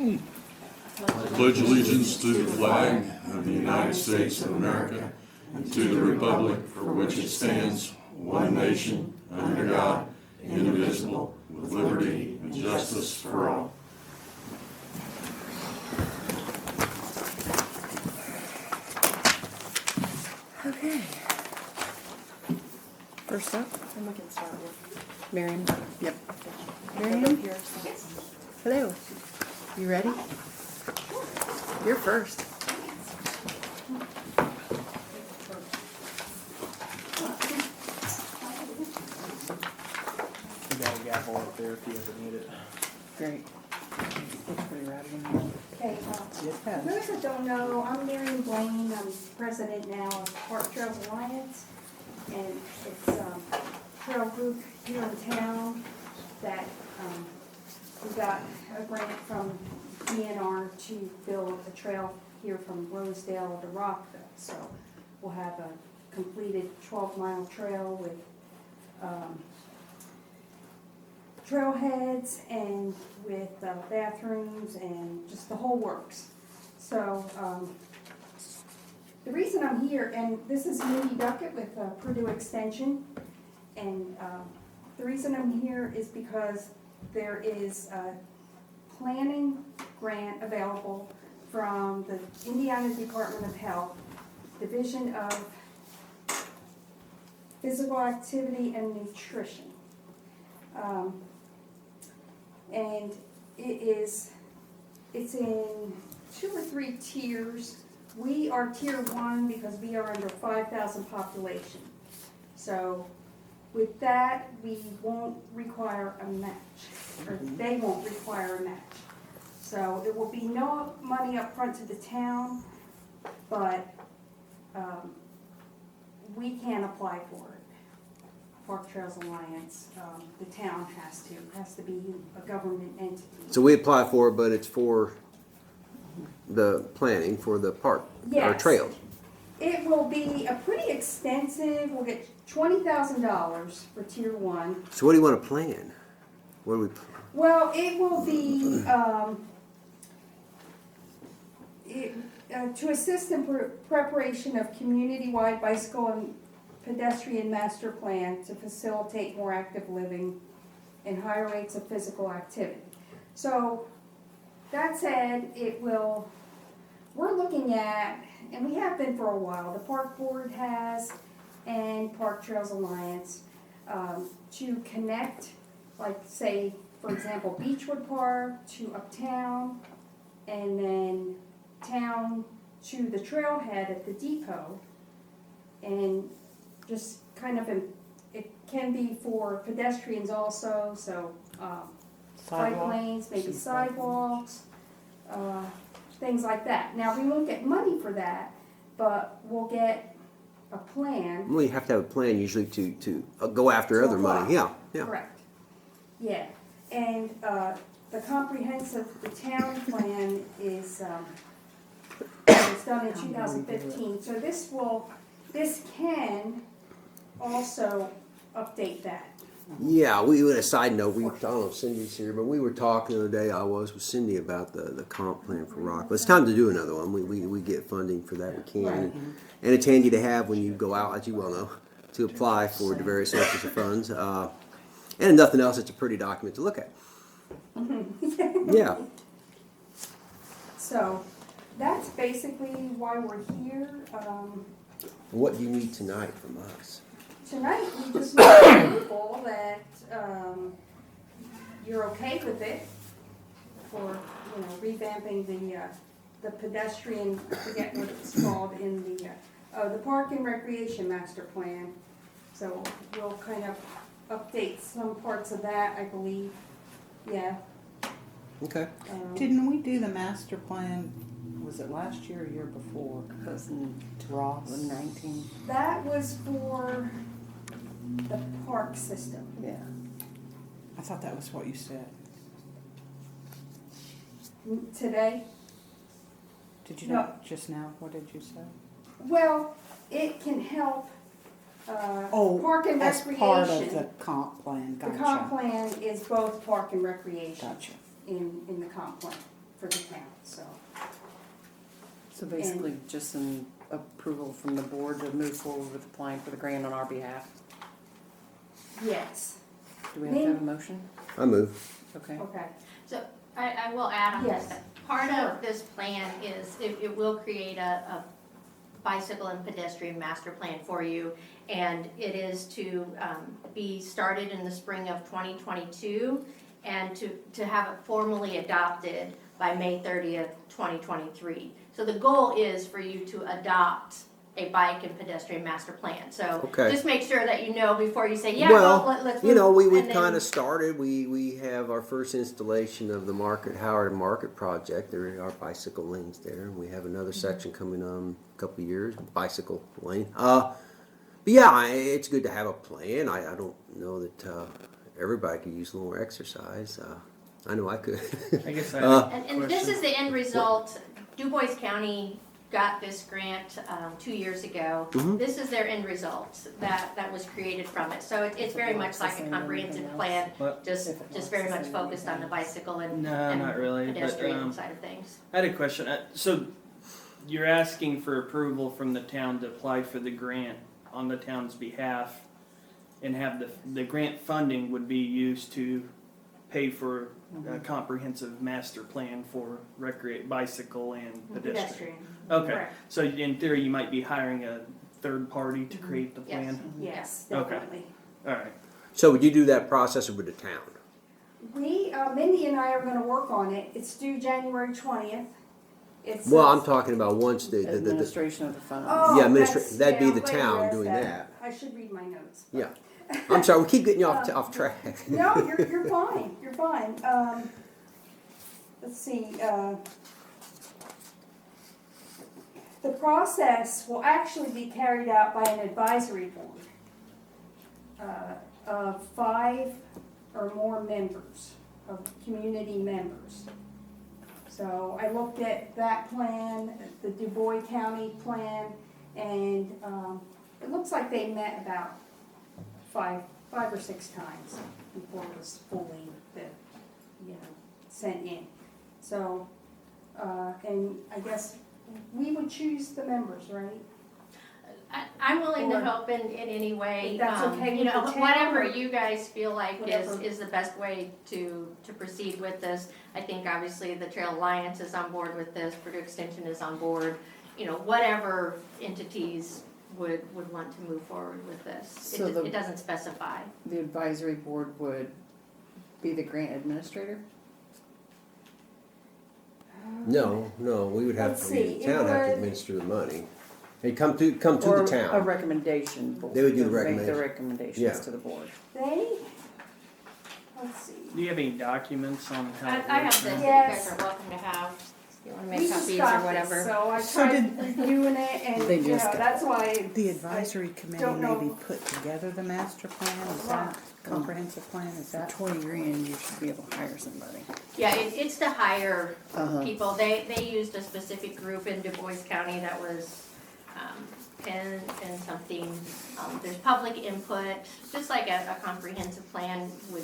I pledge allegiance to the flag of the United States of America and to the republic for which it stands, one nation, under God, indivisible, with liberty and justice for all. Okay. First up, And we can start with Miriam. Yep. Miriam Miriam, here. hello. You ready? You're first. You got a gavel up there if you ever need it. Great. Looks pretty rad in here. Okay, Yes, for Pat. those that don't know, I'm Miriam Blaine, I'm president now of Park Trails Alliance, and it's a trail group here in town that we got a grant from DNR to build a trail here from Rosedale to Rockville. So we'll have a completed 12-mile trail with trailheads and with bathrooms and just the whole works. So the reason I'm here, and this is Mindy Duckett with Purdue Extension, and the reason I'm here is because there is a planning grant available from the Indiana Department of Health, Division of Physical Activity and Nutrition. And it's in 2 or 3 tiers. We are tier 1 because we are under 5,000 population. So with that, we won't require a match, or they won't require a match. So there will be no money up front to the town, but we can apply for it. Park Trails Alliance, the town has to be a government entity. So we apply for it, but it's for the planning for the park or Yes. trails. It will be a pretty extensive, we'll get $20,000 for tier 1. So what do you want to plan? What do we? Well, it will be, to assist in preparation of community-wide bicycle and pedestrian master plan to facilitate more active living and higher rates of physical activity. So, that said, we're looking at, and we have been for a while, the Park Board has, and Park Trails Alliance, to connect, like say, for example, Beechwood Park to Uptown, and then town to the trailhead at the depot, and just kind of, it can be for pedestrians also, so bike lanes, maybe sidewalks, things like that. Now, we won't get money for that, but we'll get a plan. Well, you have to have a plan usually to go after To other apply. money. Yeah, yeah. Correct. Yeah, and the comprehensive, the town plan is was done in 2015. So this can also update that. Yeah, we a side note. I don't know if Cindy's here, but we were talking the other day. I was with Cindy about the comp plan for Rockville. It's time to do another one. We get funding for that. We can, Right. and it's handy to have when you go out, as you well know, to apply for the various sources of funds. And if nothing else, it's a pretty document to look at. Yeah. So that's basically why we're here. What do you need tonight from us? Tonight, we just need approval that you're okay with it for, revamping the pedestrian, I forget what it's called, in the Park and Recreation Master Plan. So we'll kind of update some parts of that, I believe. Yeah. Okay. Didn't we do the master plan, was it last year or year before? It was in Ross? 19. That was for the park system. Yeah. I thought that was what you said. Today? Did you No. not just now? What did you say? Well, it can help park and as recreation. part of the comp plan, The gotcha. comp plan is both park and recreation Gotcha. in the comp plan for the town, so. So basically, just an approval from the board to move forward with applying for the grant on our behalf. Yes, Do we have to have a motion? I move. Okay. okay. So I will add on Yes. this. Part Sure. of this plan is it will create a bicycle and pedestrian master plan for you. And it is to be started in the spring of 2022 and to have it formally adopted by May 30th, 2023. So the goal is for you to adopt a bike and pedestrian master plan. So Okay. just make sure that you know before you say, yeah, Well, let's move. you know, we've and then- kind of started. We have our first installation of the Howard Market project. There are bicycle lanes there. We have another section coming on a couple of years, bicycle lane. But yeah, it's good to have a plan. I don't know that everybody could use a little more exercise. I know I could. I guess I have a And this question. is the end result. Du Bois County got this grant 2 years ago. Mhm. This is their end result that was created from it. So it's very much like a comprehensive plan, What? just very much focused on the bicycle and No, not really. But pedestrian side of things. I had a question. So you're asking for approval from the town to apply for the grant on the town's behalf, and have the grant funding would be used to pay for a comprehensive master plan for bicycle and pedestrian. Okay, Correct. so in theory, you might be hiring a third party to create the Yes. plan. Yes, Okay. definitely. All right. So would you do that process or with the town? We, Mindy and I are gonna work on it. It's due January 20th. It's. Well, I'm talking about once the Administration of the funds. Oh, yeah, that's- that'd be yeah, the wait, town where's doing that. I should read my notes. Yeah. I'm sorry, we keep getting you off track. No, you're fine, you're fine. Let's see, the process will actually be carried out by an advisory board of 5 or more members, of community members. So I looked at that plan, the Du Bois County plan, and it looks like they met about five or six times before it was fully, sent in. So, and I guess we would choose the members, right? I'm willing Or- to help in any way. If that's okay You with know, the town, whatever or- you guys feel like Whatever. is the best way to proceed with this. I think obviously the Trail Alliance is on board with this, Purdue Extension is on board. You know, whatever entities would want to move forward with this. So It doesn't specify. The advisory board would be the grant administrator? No, we would have Let's to, see, the town it have to would- administer the money. They come to Or the a town. recommendation board. They would do the Make recommendation. the recommendations Yeah. to the board. Let's see. Do you have any documents on how? I it have works this that now? you Yes. guys are welcome to have. You wanna We make just copies got or this, whatever. So I So tried reviewing it and, They just got that's why. The advisory committee don't know. maybe put together the master plan, is that comprehensive plan, is For that? 20 grand, you should be able to hire somebody. Yeah, it's to hire Uh-huh. people. They used a specific group in Du Bois County that was 10 and something. There's public input, just like a comprehensive plan would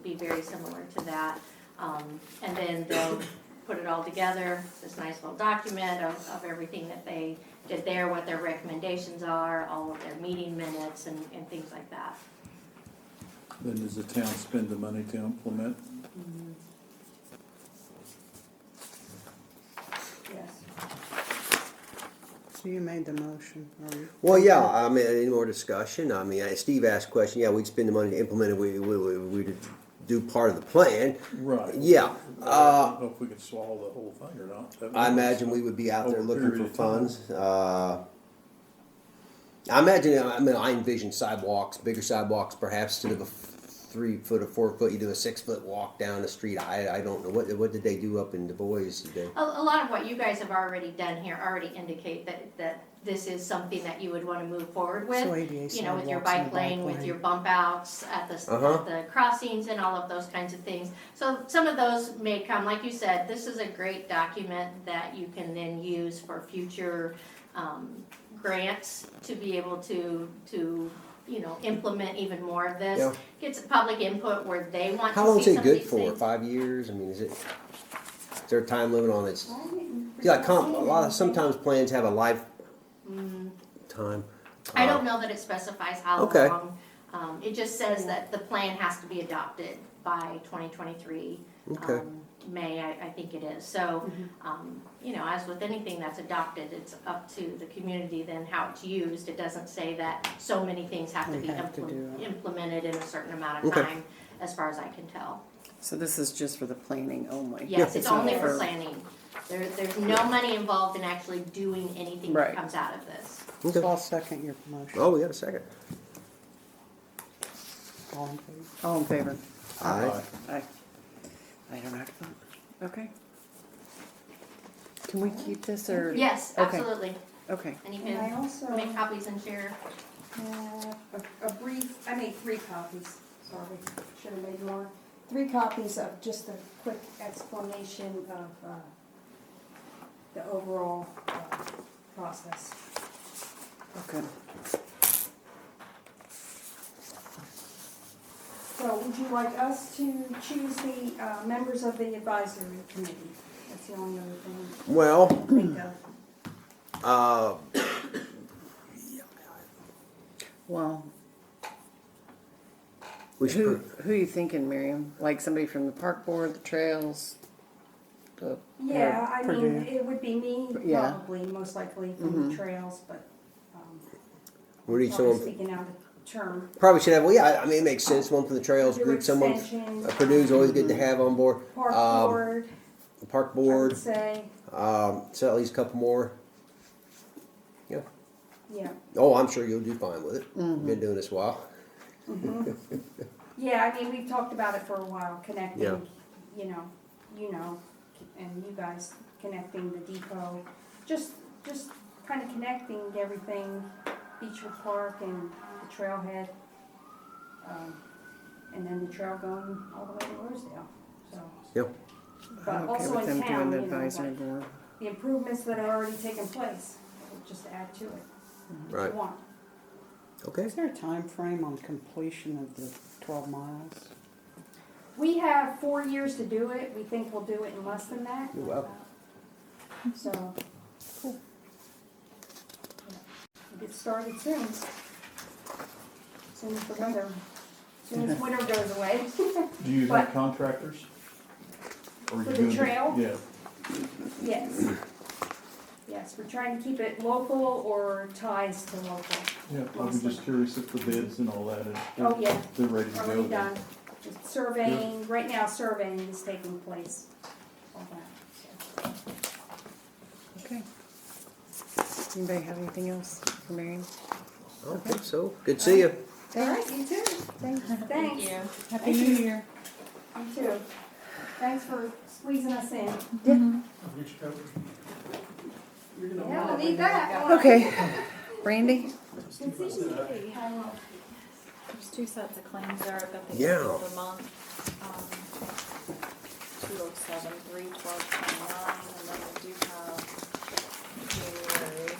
be very similar to that. And then they'll put it all together, this nice little document of everything that they did there, what their recommendations are, all of their meeting minutes and things like that. Then does the town spend the money to implement? Yes. So you made the motion, or you? Well, yeah, I mean, any more discussion? I mean, Steve asked a question, yeah, we'd spend the money to implement it, we'd do part of the plan. Right. Yeah, I don't know if we could swallow the whole thing or not. I imagine we would be out there Over a looking for period of time. funds. I envision sidewalks, bigger sidewalks, perhaps instead of a 3 foot or 4 foot, you do a 6 foot walk down the street. I don't know, what did they do up in Du Bois today? A lot of what you guys have already done here already indicate that this is something that you would want to move forward with. So ADA You know, with your sidewalks and bike a lane, with your bump outs at the crossings and all of those kinds of things. So some of those may come, like you said, this is a great document that you can then use for future grants to be able to implement even more of this. Yeah. Gets public input where they want How to long is see it some of good these for? things. 5 years? I mean, is it? Is there a time limit on it? I didn't See, like recall a seeing lot of anything. sometimes plans have a life Mm, time. I don't know that it specifies how Okay. long. It just says that the plan has to be adopted by 2023. Okay. May, I think it is. So, you know, as with anything that's adopted, it's up to the community then how it's used. It doesn't say that so many things have to We be have to do it. implemented in a certain amount of Okay. time, as far as I can tell. So this is just for the planning only? Yes, it's not only for planning. There's no money involved in actually doing anything that Right. comes out of this. Okay. So I'll second your motion. Oh, we got a second. All in favor? All in favor? Aye. Aye. I don't have to vote. Okay. Can we keep this or? Yes, Okay. absolutely. Okay. And you And I can also make copies and share. have a brief, I made 3 copies, sorry, should have made more. 3 copies of just a quick explanation of the overall process. Okay. So would you like us to choose the members of the advisory committee? That's the only other thing Well, I can think of. Well, we should. who are you thinking, Miriam? Like somebody from the park board, the trails? The, Yeah, I mean, Purdue. it would be me, Yeah. probably, most likely from the trails, but, We need probably someone. speaking out of term. Probably should have. Well, yeah. I mean, it makes sense. One from the trails Purdue group. Someone. Extension, Purdue's always good to have on board. Park Um, board, The park I board. would say, So at least a couple more. Yeah. yeah. Oh, I'm sure you'll do fine with it. Been doing this a while. Yeah, I mean, we've talked about it for a while, connecting, Yeah. you know, and you guys connecting the depot, just kind of connecting everything, Beechwood Park and the trailhead, and then the trail going all the way to Rosedale, so. Yep. But I'm okay also with them in town, doing the you know, advisory like board. the improvements that are already taken place, just to add to it, if Right. you want. Okay. Is there a time frame on completion of the 12 miles? We have 4 years to do it, we think we'll do it in less than that. Well. So. We'll get started soon. Soon as the weather, soon as winter goes away. Do you But- have contractors? Or For you the doing trail? Yeah. Yes. Yes, we're trying to keep it local or ties to local. Yeah, I was just curious if the bids and all that, Oh, yeah, they're ready to go. already done. Just surveying, right now surveying is taking place. All that, so. Okay. Anybody have anything else for Miriam? I don't think so. Good to see you. All right, you too. Thank Thanks. you. Happy New Year. You too. Thanks for squeezing us in. Yeah, we'll need that. Okay. Brandy? Good seeing you. There's 2 sets of claims there. I've got the Yeah. April of the month. 207, 3/12/29, and then we do have January.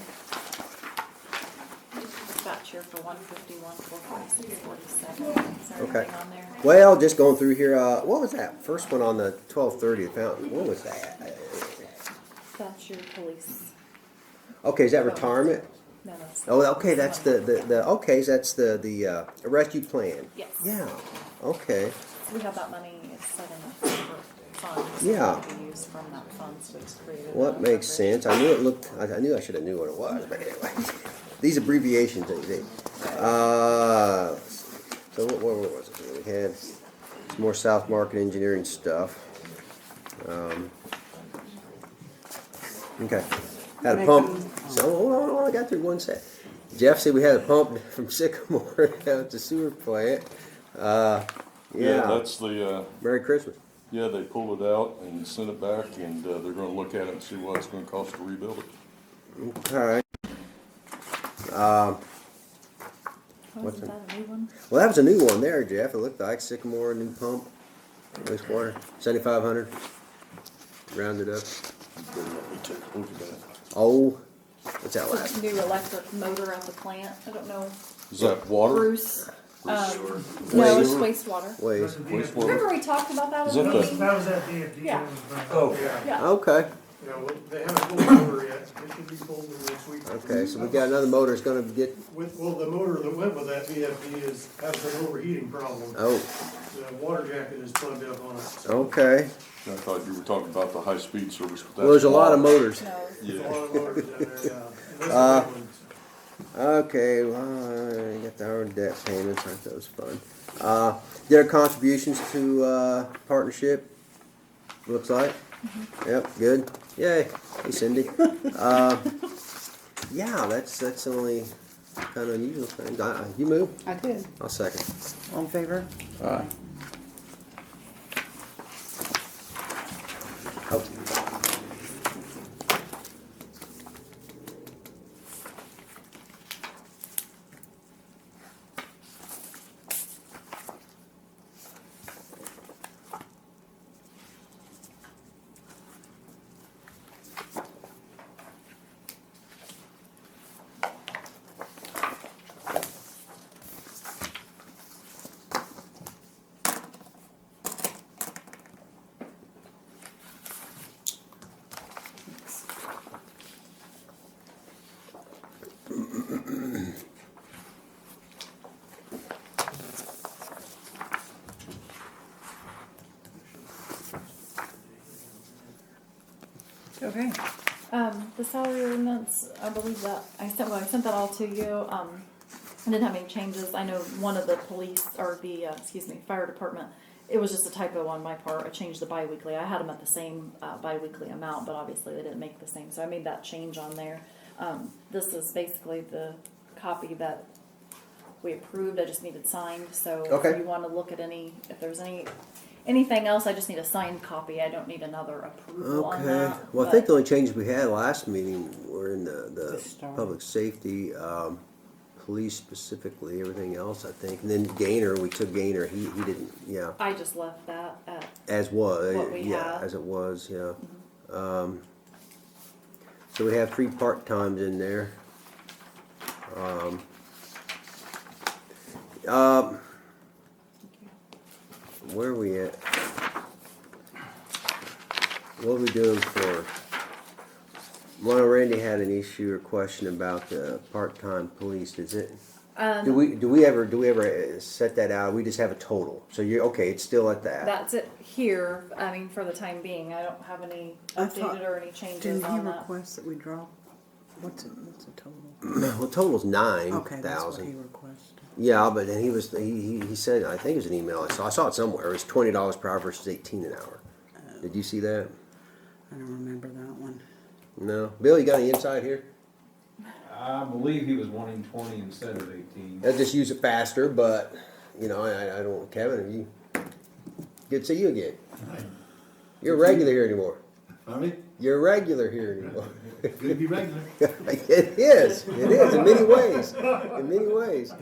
Dispatch here for 151, 446, 47. Is there Okay. anything on there? Well, just going through here. What was that first one on the 1230 fountain? What was that? That's your police. Okay, is that retirement? No, that's. Oh, okay. That's the okay. So that's the rescue plan. Yes. Yeah. Okay. We have that money, it's set in a separate fund. so Yeah. it can be used from that fund, so it's created. Well, a that makes appropriation. sense. I knew it looked. I knew I should have knew what it was. But anyway, these abbreviations. So what was it? We had some more South Market engineering stuff. Okay. Had a pump. So hold on, I got through one set. Jeff said we had a pump from Sycamore down to sewer plant. Yeah. That's the, Merry Christmas. yeah, they pulled it out and sent it back, and they're gonna look at it and see what it's gonna cost to rebuild it. Okay. Oh, What's isn't that a new one? Well, that was a new one there, Jeff. It looked like Sycamore, new pump, wastewater, 7,500, rounded up. Let me take a look at that. Oh, what's that It's last? a new electric motor at the plant. I don't know. Is that water? Bruce No, it's wastewater. Ways. Wastewater. Remember we talked about that Is at the that the- meeting? That was at DFD. Yeah. Oh. Yeah. Okay. You know, they haven't pulled the motor yet, it should be pulled in next week. Okay, so we got another motor that's gonna get, Well, the motor that went with that VFD has an overheating problem. oh, The water jacket is plugged up on it. So okay. I thought you were talking about the high-speed service. But Well, there's a lot of motors. No. there's a Yeah. lot of motors down there, yeah. And this is a big one. Okay, well, I got our debt payments, aren't those fun? Their contributions to, partnership, looks like. Yep, good. Yay. Hey, Cindy. Yeah, that's the only kind of unusual thing. You move? I did. I'll second. All in favor? Aye. Oh. Okay. The salary ordinance, I believe that, I sent that all to you, I didn't have any changes, I know one of the police, or the, fire department, it was just a typo on my part, I changed the bi-weekly, I had them at the same, bi-weekly amount, but obviously they didn't make the same, so I made that change on there. This is basically the copy that we approved, I just needed signed, so Okay. if you wanna look at if there's anything else, I just need a signed copy, I don't need another approval on Okay. that. Well, I but- think the only changes we had last meeting were in the The star. public safety, police specifically, everything else, I think. And then Gainer, we took Gainer, he didn't, yeah, I just left that at, as was, What we yeah, have. as it was, yeah. So we have 3 part-times in there. Where are we at? What are we doing for? Well, Randy had an issue or question about the part-time police. Is it? Do we ever set that out? We just have a total. So you're okay. It's still at that. that's it here, I mean, for the time being, I don't have any I thought- updated or any changes Didn't he on that. request that we drop? What's the total? Well, total's Okay, that's what he 9,000. requested. Yeah, but then he said, I think it was an email I saw it somewhere. It was $20 per hour versus 18 an hour. Did you see that? I don't remember that one. No, Bill, you got any insight here? I believe he was wanting 20 instead of 18. I'll just use it faster, but you know, I don't. Kevin, are you? Good to see you again. You're a regular here anymore. You're a regular here anymore. Good to be regular. It is. It is in many ways. In many ways.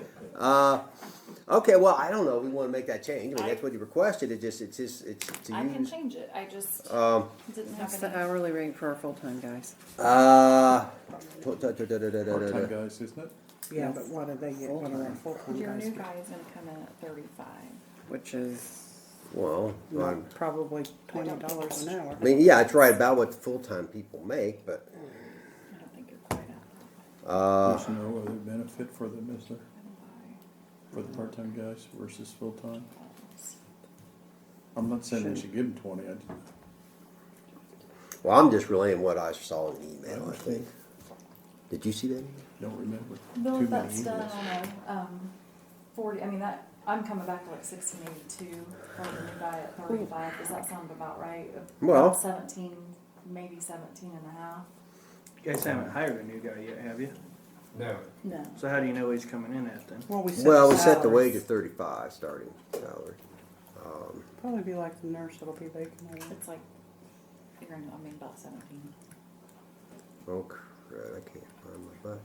Okay. Well, I don't know. We want to make that change. I mean, that's what you requested. It's to I can use. change it, I just didn't What's have the any. hourly rate for our full-time guys? Part-time guys, isn't it? Yeah, but what do they get? What do our full-time Your guys new get? guy is gonna come in at 35. Which is, Well, Not probably $20 an hour. I mean, yeah, it's right about what full-time people make, but I don't think you're quite at. There's no other benefit for them, is there? For the part-time guys versus full-time? I'm not saying we should give them 20. well, I'm just relaying what I saw in the email. I think. Did you see that? Don't remember. Bill, Too if many that's done emails. on a, 40, I mean, that, I'm coming back to like 1682 for the new guy at 35, does that sound about right? Well- About 17, maybe 17 and a half. You guys haven't hired a new guy yet, have you? No. No. So how do you know he's coming in at then? Well, we set Well, the we set the salaries. wage at 35 starting salary. Probably be like the nurse that'll be vacant. It's like, I mean, about 17. Oh crap! I can't find my buttons.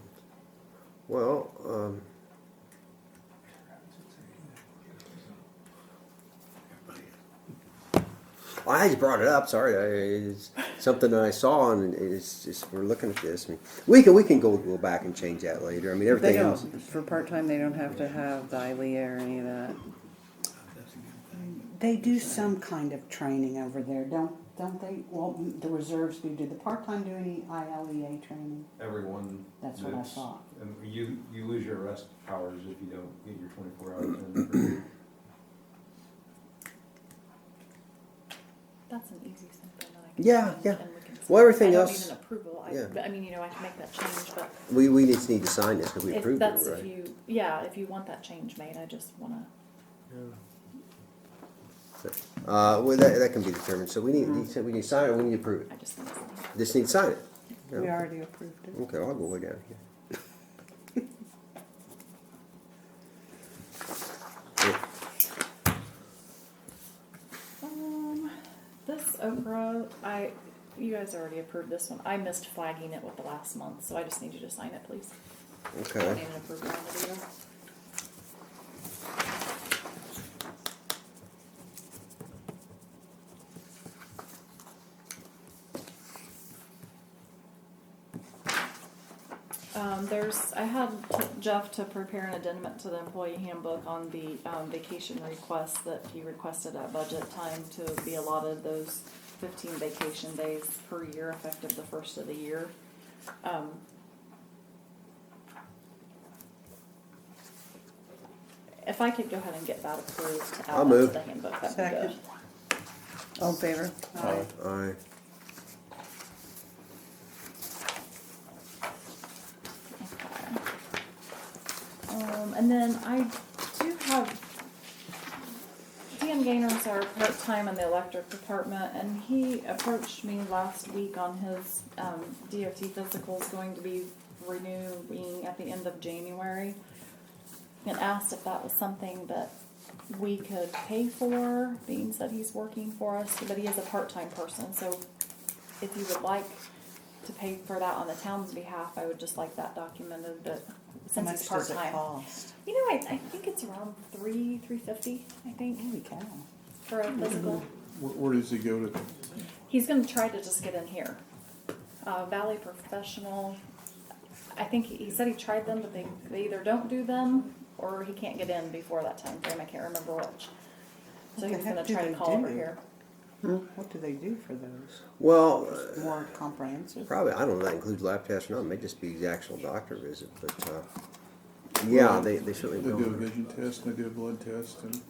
Well, I just brought it up. Sorry, something that I saw, and it's just, we're looking at this. I mean, we can go back and change that later. I mean, They everything don't, else. for part-time, they don't have to have the ILEA or any of that. They do some kind of training over there, don't they? Well, the reserves do. Do the part-time do any ILEA training? Everyone. That's what I that's- thought. And you lose your rest hours if you don't get your 24 hours in. That's an easy something that I can. Yeah, send yeah. and we can send. Well, everything I don't else- need an approval. yeah. But I mean, you know, I can make that change, but We just need to sign this because we if approved that's it, right? if you, yeah, if you want that change made, I just wanna. Well, that can be determined. So we need we need to sign it. Or we need to approve it. I just need to sign it. Just need to sign it. We already approved it. Okay, I'll go way down here. This Okra, you guys already approved this one. I missed flagging it with the last month, so I just need you to sign it, please. I don't Okay. need an approval on it either. I had Jeff to prepare an addendum to the employee handbook on the vacation request that he requested at budget time to be allotted those 15 vacation days per year effective the first of the year. If I could go ahead and get that approved to I'll add that move. to the handbook, that'd Second. be good. All in favor? Aye. Aye. And then I do have Dan Gainer's our part-time in the electric department, and he approached me last week on his DOT physical is going to be renewing at the end of January, and asked if that was something that we could pay for, being that he's working for us, but he is a part-time person, so if you would like to pay for that on the town's behalf, I would just like that documented, that How since much he's does it part-time. cost? You know, I think it's around $350, I think, Holy cow. for a physical. Where does he go to? He's gonna try to just get in here. Valley Professional, I think he said he tried them, but they either don't do them, or he can't get in before that time frame, I can't remember which. So What he's the heck gonna do try to they call over do? here. What do they do for those? Well, More comprehensive? probably, I don't know if that includes lab tests or not. It may just be the actual doctor visit, but, yeah, they certainly They do a will. vision test, they do a blood test, and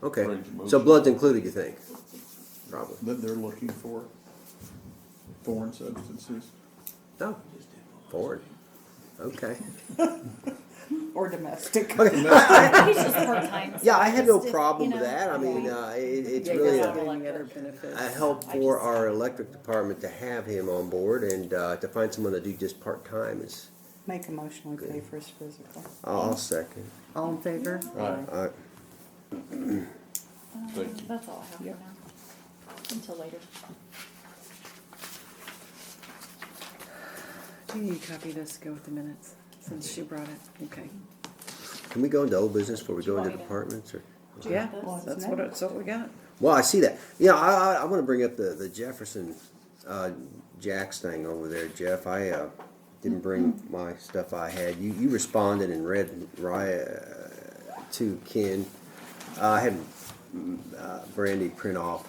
Okay, range of motion. so blood's included, you think? Probably. that they're looking for foreign substances. No, foreign. Okay. Or domestic? He's just part-time. so Yeah, I have no just, problem you with know, that. I mean, it's Yeah, really you're a- not getting the other benefits. a help for our electric department to have him on board, and to find someone to do just part-time is, Make a motion, we pay for his physical. I'll second. All in favor? Aye. Thank you. That's all I have for now. Until later. Do you need a copy of this to go with the minutes, since she brought it? Okay. Can we go into old business before we go into Want me to- departments, or? Do you Yeah, want this? that's what we got. Well, I see that. Yeah, I want to bring up the Jefferson Jack's thing over there, Jeff. I didn't bring my stuff I had. You responded and read to Ken. I had Brandy print off.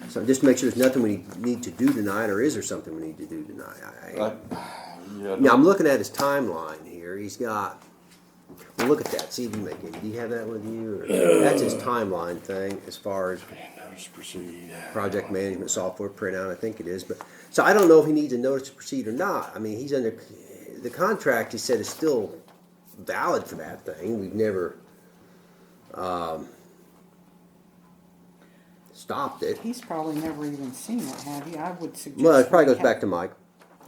So just to make sure there's nothing we need to do tonight, or is there something we need to do tonight? Yeah, Now I'm looking at his timeline here. He's got. Well, look at that. See if you make it. Do you have that with you? Or, that's his timeline thing as far as notice to proceed. project management software printout. I think it is. But so I don't know if he needs a notice to proceed or not. I mean, he's under the contract. He said is still valid for that thing. We've never stopped it. He's probably never even seen it, have you? I would suggest. Well, it probably we goes back have- to Mike.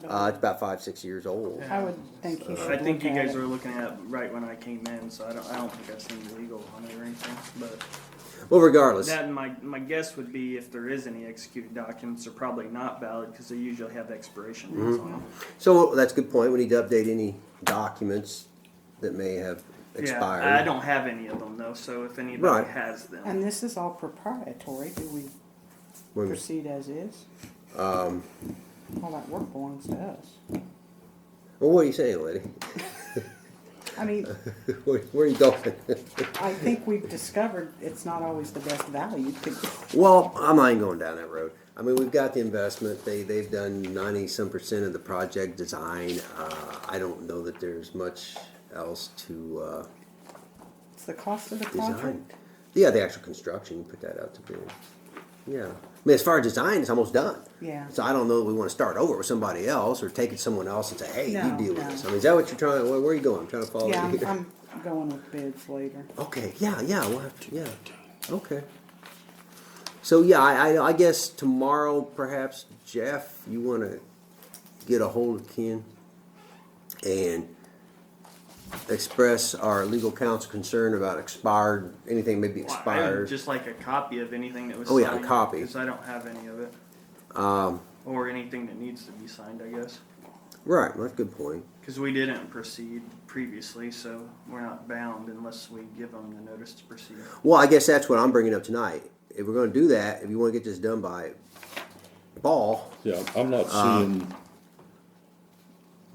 It's about 5-6 years old. I would think he should I think look you at guys it. were looking at it right when I came in, so I don't think I've seen legal on it or anything. But Well, regardless. that, and my guess would be if there is any executed documents, they're probably not valid because they usually have expiration dates on them. So that's a good point. We need to update any documents that may have expired. Yeah, I don't have any of them though, so if anybody Right. has them, And this is all proprietary, do we What do you Proceed as is. mean? All that work belongs to us. Well, what are you saying, lady? I mean, Where are you going? I think we've discovered it's not always the best value to, Well, I'm not even going down that road. I mean, we've got the investment. They've done 90% of the project design. I don't know that there's much else to it's the cost of the design. project. Yeah, the actual construction. You put that out to bid. Yeah. I mean, as far as design, it's almost done. Yeah. So I don't know that we want to start over with somebody else or take it to someone else and say, hey, you No, deal with no. this. I mean, is that what you're trying? Where are you going? I'm trying to follow Yeah, you here. I'm going with bids later. Okay, yeah, we'll have to, yeah, okay. So, yeah, I guess tomorrow, perhaps, Jeff, you want to get a hold of Ken and express our legal counsel concern about expired, anything may be Well, I would expired. just like a copy of anything that was Oh, signed. yeah, a copy. Because I don't have any of it. Or anything that needs to be signed, I guess. Right, that's a good point. Because we didn't proceed previously, so we're not bound unless we give them the notice to proceed. Well, I guess that's what I'm bringing up tonight. If we're going to do that, if you want to get this done by fall, Yeah, I'm not seeing.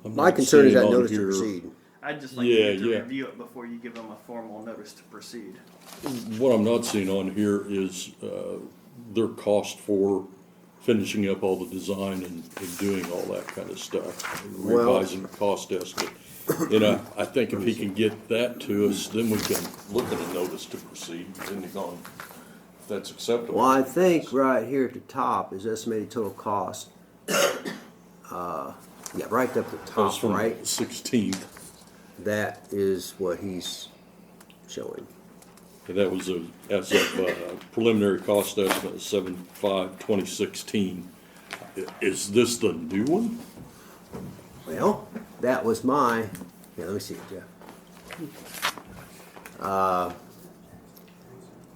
I'm my not concern is seeing that on notice to here- proceed. I'd just like Yeah, you to yeah. review it before you give them a formal notice to proceed. What I'm not seeing on here is their cost for finishing up all the design and doing all that kind of stuff, Well- revising the cost estimate. And I think if he can get that to us, then we can look at a notice to proceed, depending on if that's acceptable. Well, I think right here at the top is estimated total cost. Yeah, right up the That was top, from right? 16th, That is what he's showing. and that was as of preliminary cost estimate of 7/5/2016. Is this the new one? Well, that was my, yeah, let me see it, Jeff.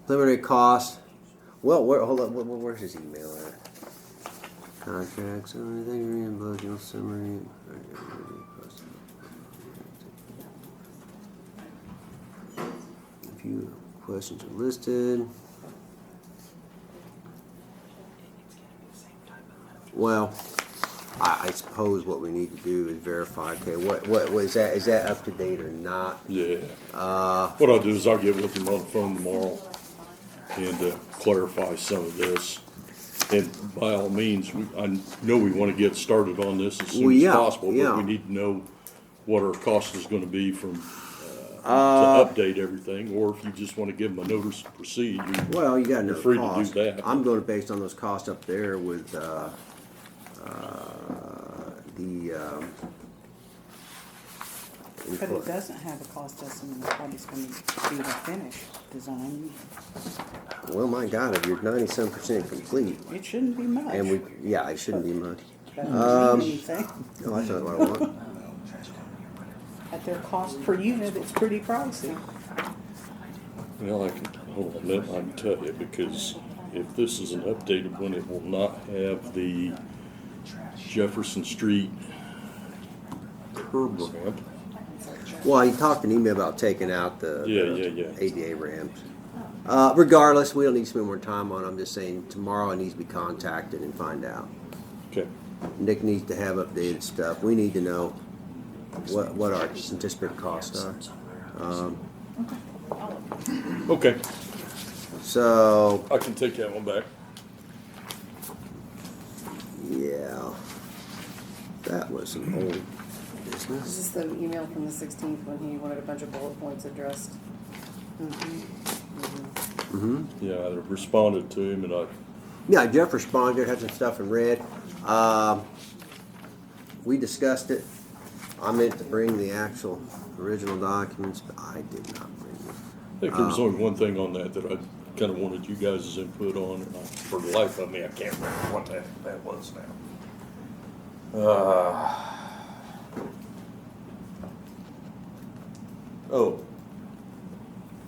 Preliminary cost, well, hold on, where's his email at? Contracts, everything, budget summary. A few questions are listed. Well, I suppose what we need to do is verify, okay, what was that, is that up to date or not? Yeah. What I'll do is I'll get with him on the phone tomorrow and clarify some of this. And by all means, I know we want to get started on this as Well, soon as yeah, possible, yeah. but we need to know what our cost is going to be from, to update everything, or if you just want to give them a notice to proceed. Well, you gotta know You're the free to do cost. that. I'm going based on those costs up there with, the, But it doesn't have a cost estimate of what it's gonna be the finished design. well, my God, if you're 97% complete, It shouldn't be much. and yeah, it shouldn't be much. That doesn't mean anything. Oh, that's not what I want. At their cost per unit, it's pretty pricey. Well, hold on a minute, I can tell you, because if this is an updated one, it will not have the Jefferson Street curb ramp. Well, you talked an email about taking out the Yeah. ADA ramps. Regardless, we don't need to spend more time on it. I'm just saying tomorrow I need to be contacted and find out. Okay. Nick needs to have updated stuff. We need to know what our anticipated costs are. Okay, So, I can take that one back. yeah, that was some old Is business. this the email from the 16th when he wanted a bunch of bullet points addressed? Yeah, I responded to him, and Yeah, Jeff responded, had some stuff in red. We discussed it. I meant to bring the actual original documents, but I did not bring them. I think there was only one thing on that I kind of wanted you guys' input on, and for the life of me, I can't remember what that was now.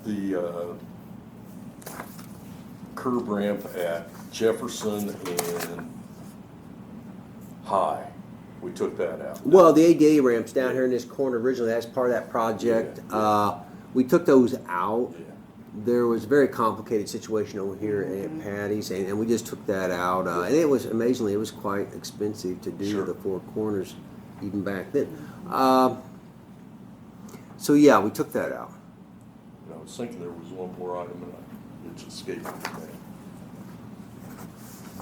The curb ramp at Jefferson and High, we took that out. Well, the ADA ramps down here in this corner originally, that's part of that project. We took those out, there was a very complicated situation over here at Aunt Patty's, and we just took that out. And it was amazingly, it was quite expensive to do Sure. the four corners even back then. So yeah, we took that out. I was thinking there was one more item and it just escaped me.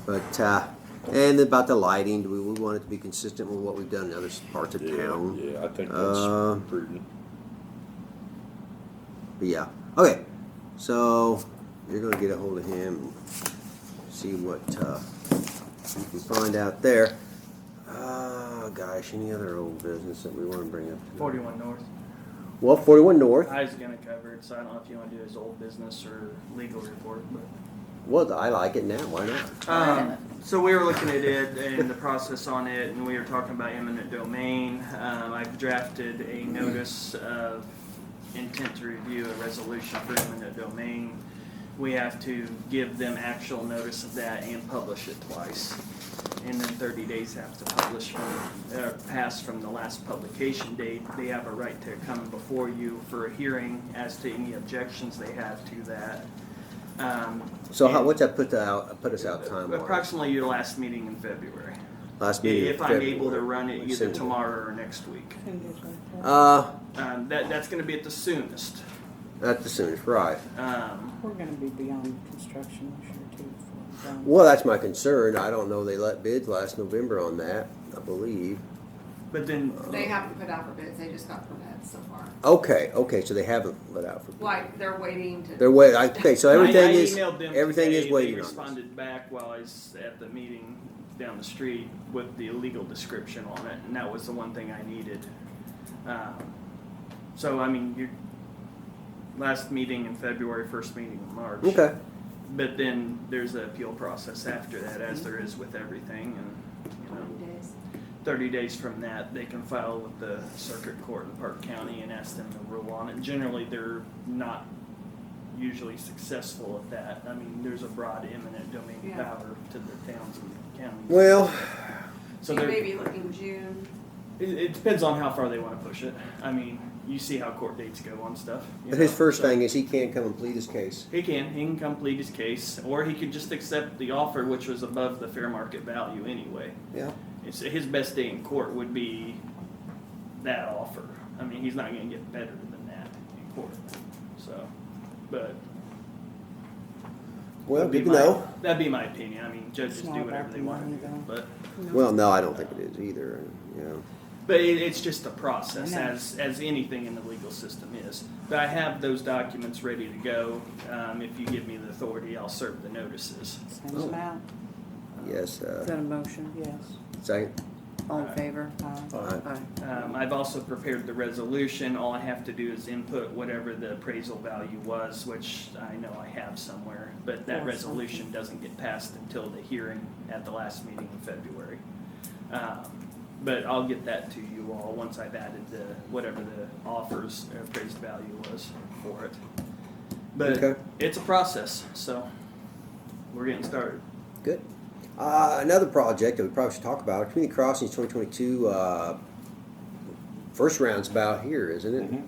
But and about the lighting, we want it to be consistent with what we've done in other parts of town. Yeah, I think Uh, that's prudent. But yeah, okay. So you're gonna get a hold of him and see what you can find out there. Gosh, any other old business that we want to bring up? 41 North. Well, 41 North. I was gonna cover it, so I don't know if you want to do his old business or legal report, but. Well, I like it now. Why not? So we were looking at it and the process on it, and we were talking about eminent domain. I've drafted a notice of intent to review a resolution for eminent domain. We have to give them actual notice of that and publish it twice. And then 30 days have to pass from the last publication date. They have a right to come before you for a hearing as to any objections they have to that. So what's that put us out time wise? Approximately your last meeting in February. Last meeting. If I'm able to run it either tomorrow or next week. That's going to be at the soonest. At the soonest, right? We're gonna be beyond construction this year too. before we're done. Well, that's my concern. I don't know. They let bids last November on that, I believe. But then They haven't put out for bids, they just got permits so far. Okay. So they haven't let out for bids. Like, they're waiting to. They're waiting. Okay, so everything I is emailed them everything today. is waiting They on us. responded back while I was at the meeting down the street with the legal description on it, and that was the one thing I needed. So I mean, your last meeting in February, first meeting in March. Okay. But then there's an appeal process after that, as there is with everything, and 20 days. 30 days from that, they can file with the circuit court in Park County and ask them to rule on it. Generally, they're not usually successful at that. I mean, there's a broad eminent domain Yeah. power to the towns and counties. Well, So you may be looking June. it depends on how far they want to push it. I mean, you see how court dates go on stuff. but his first thing is he can't come and plead his case. He can come plead his case, or he could just accept the offer, which was above the fair market value anyway. Yeah. It's, his best day in court would be that offer. I mean, he's not going to get better than that in court. So, but Well, that'd be good to know. That'd be my opinion. I mean, judges It's do not whatever about they the want to money, do, though. but Well, no, I don't think it is either. You know. but it's just a process, I know. as anything in the legal system is. But I have those documents ready to go. If you give me the authority, I'll serve the notices. Send them out, Yes. Is that a motion? yes. Second. All in favor? Aye. Aye. I've also prepared the resolution. All I have to do is input whatever the appraisal value was, which I know I have somewhere, but that Or resolution doesn't get passed until the hearing at the last meeting in February. But I'll get that to you all once I've added whatever the offer's appraised value was for it. But Okay. it's a process, so we're getting started. Good. Another project that we probably should talk about, Community Crossings 2022, first round's about here, isn't it?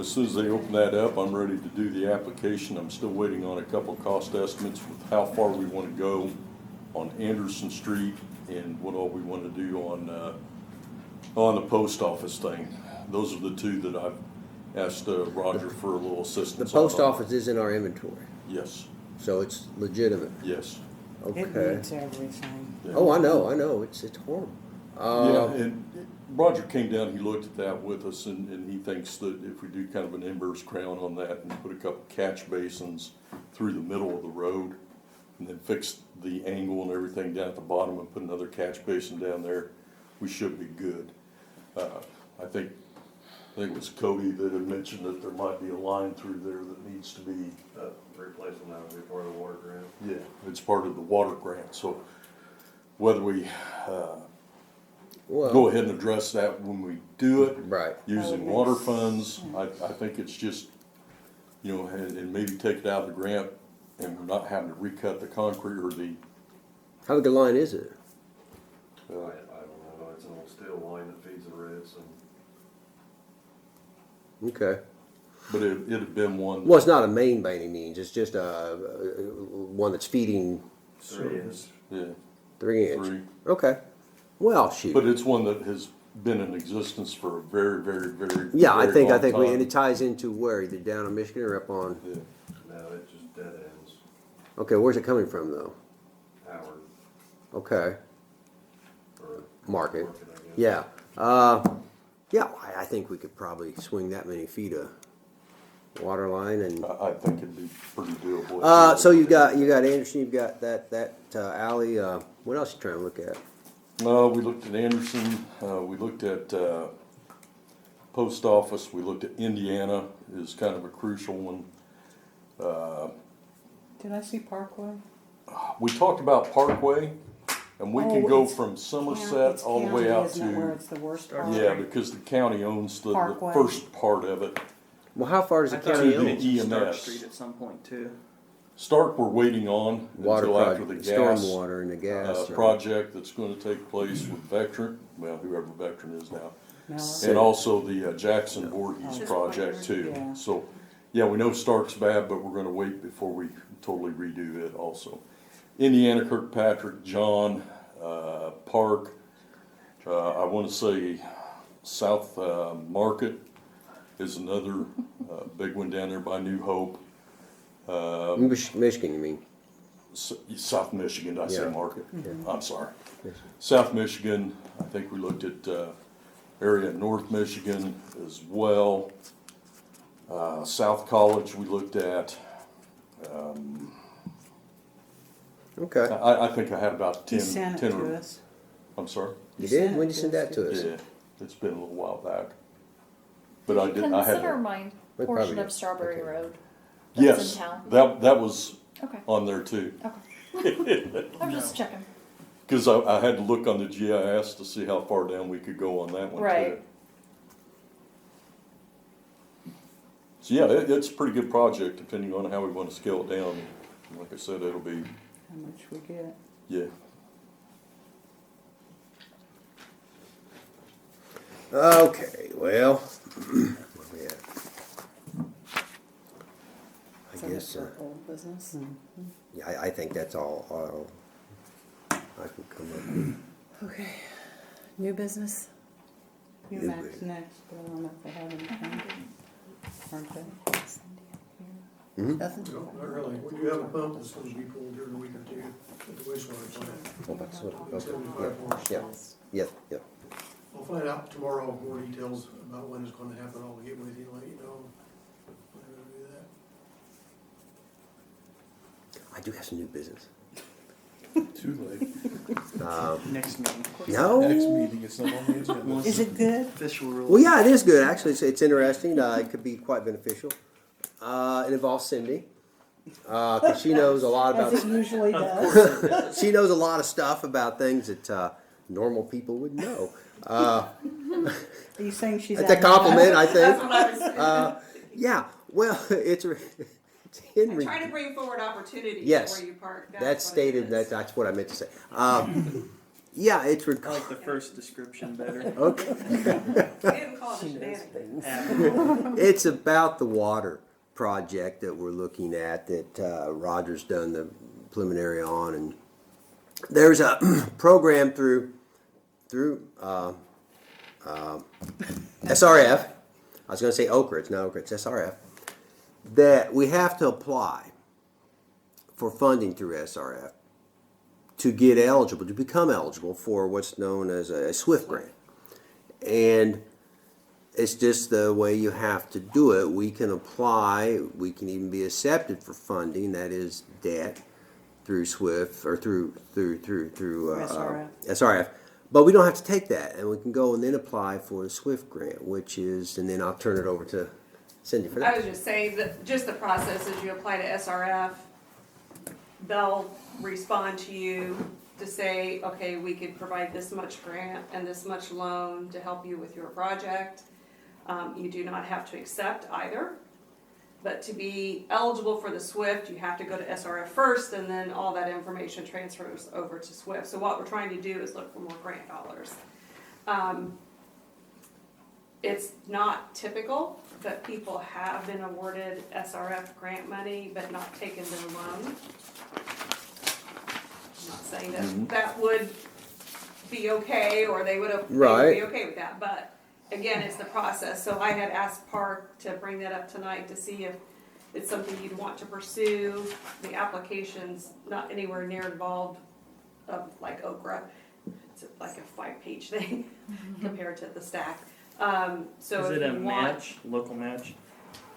As soon as they open that up, I'm ready to do the application. I'm still waiting on a couple of cost estimates with how far we want to go on Anderson Street and what all we want to do on the post office thing. Those are the two that I've asked Roger for a little The assistance post on. office is in our inventory, Yes, so it's legitimate. yes. Okay. It needs everything. Yeah. Oh, I know. It's horrible. Yeah, and Roger came down, he looked at that with us, and he thinks that if we do kind of an inverse crown on that and put a couple catch basins through the middle of the road, and then fix the angle and everything down at the bottom and put another catch basin down there, we should be good. I think it was Cody that had mentioned that there might be a line through there that needs to be, Replacing that would be part of the water grant. yeah, it's part of the water grant, so whether we, Well, go ahead and address that when we do it. right. Using water funds, I think it's just, and maybe take it out of the grant and we're not having to recut the concrete or the, How big a line is it? I don't know, it's an old steel line that feeds the reds and. Okay. but it had been one. Well, it's not a main by any means. It's just one that's feeding 3 inch. Yeah, 3 inch. 3. Okay. Well, shoot. But it's one that has been in existence for a very, very, very, Yeah, I very think long and time. it ties into where, either down in Michigan or up on. Yeah. No, it just dead ends. Okay, where's it coming from though? Howard Okay, or market. Market, I guess. Yeah. Yeah, I think we could probably swing that many feet of water line and. I think it'd be pretty doable. So you got Anderson, you've got that alley. What else you trying to look at? We looked at Anderson, we looked at post office, we looked at Indiana is kind of a crucial one. Did I see Parkway? We talked about Parkway, and we can Oh, go it's from Somerset It's all the county, way out isn't it, where to, it's the worst part? yeah, because the county owns the Parkway. first part of it. Well, how far does the I thought county you own? own? mentioned Stark EMS. Street at some point too. Stark, we're waiting on Water until after the project, gas stormwater and the gas. project that's gonna take place with Veteran, well, whoever Veteran is now. Mallard? And also the Jackson Voorhees Oh. project too. Yeah. So, yeah, we know Stark's bad, but we're gonna wait before we totally redo it also. Indiana, Kirkpatrick, John, Park, I wanna say South Market is another big one down there by New Hope. Michigan, you mean? South Michigan, did I say Yeah. Market? Yeah. I'm sorry. Yes. South Michigan, I think we looked at area in North Michigan as well. South College we looked at. Okay. I think I had about 10. He sent 10 it or- to us. I'm sorry? You sent did? it When did you to send us, that to us? Yeah, it's been a little while back. But I Did you did, I had. consider my We portion probably of did. Strawberry Okay. Road? That's Yes, in town. that was Okay. on there too. Okay. I was just checking. Cause I had to look on the GIS to see how far down we could go on that one too. Right. So yeah, it's a pretty good project depending on how we wanna scale it down. Like I said, it'll be, How much we get? yeah. Okay, well, where we at? I Send it guess, for old business. yeah, I think that's all I can come up with. Okay, new business? UMAC's next, but I don't know if they have anything. Aren't they? Nothing? No, not really. We do have a pump that's supposed to be pulled here in a week or two at the wastewater plant. Oh, that's what, okay, 75 horse. yeah, yeah, yeah. I'll find out tomorrow more details about when it's gonna happen. I'll get with you and let you know. when they're gonna do that. I do have some new business. Too late. Next meeting. No? Next meeting, it's not on the agenda. Is it good? Official rule. Well, yeah, it is good, actually. It's interesting. It could be quite beneficial. It involves Cindy. 'Cause she knows a lot about, As it usually does. she knows a lot of stuff about things that normal people would know. Are you saying she's That's a out? compliment, I That's think. what I was, Yeah, well, it's I'm Henry. trying to bring forward opportunities Yes. where you park. That's what it stated, is. that's what I meant to say. Yeah, it's I like the first description better. okay. We didn't call it a shenanigans. It's about the water project that we're looking at that Roger's done the preliminary on, and there's a program through SRF. I was going to say Okra, it's not Okra, it's SRF. That we have to apply for funding through SRF to get eligible, to become eligible for what's known as a SWIFT grant. And it's just the way you have to do it. We can apply, we can even be accepted for funding, that is debt, through SWIFT or through SRF. But we don't have to take that, and we can go and then apply for the SWIFT grant, which is, and then I'll turn it over to Cindy for I that. was just saying that just the process is you apply to SRF, they'll respond to you to say, okay, we could provide this much grant and this much loan to help you with your project. You do not have to accept either, but to be eligible for the SWIFT, you have to go to SRF first, and then all that information transfers over to SWIFT. So what we're trying to do is look for more grant dollars. It's not typical but people have been awarded SRF grant money, but not taken their loan. I'm not saying that that would be okay, or they would have, they would Right. be okay with that, but again, it's the process. So I had asked Park to bring that up tonight to see if it's something you'd want to pursue. The application's not anywhere near involved of like Okra. It's like a 5-page thing compared to the stack. So Is if it a you want, match, local match?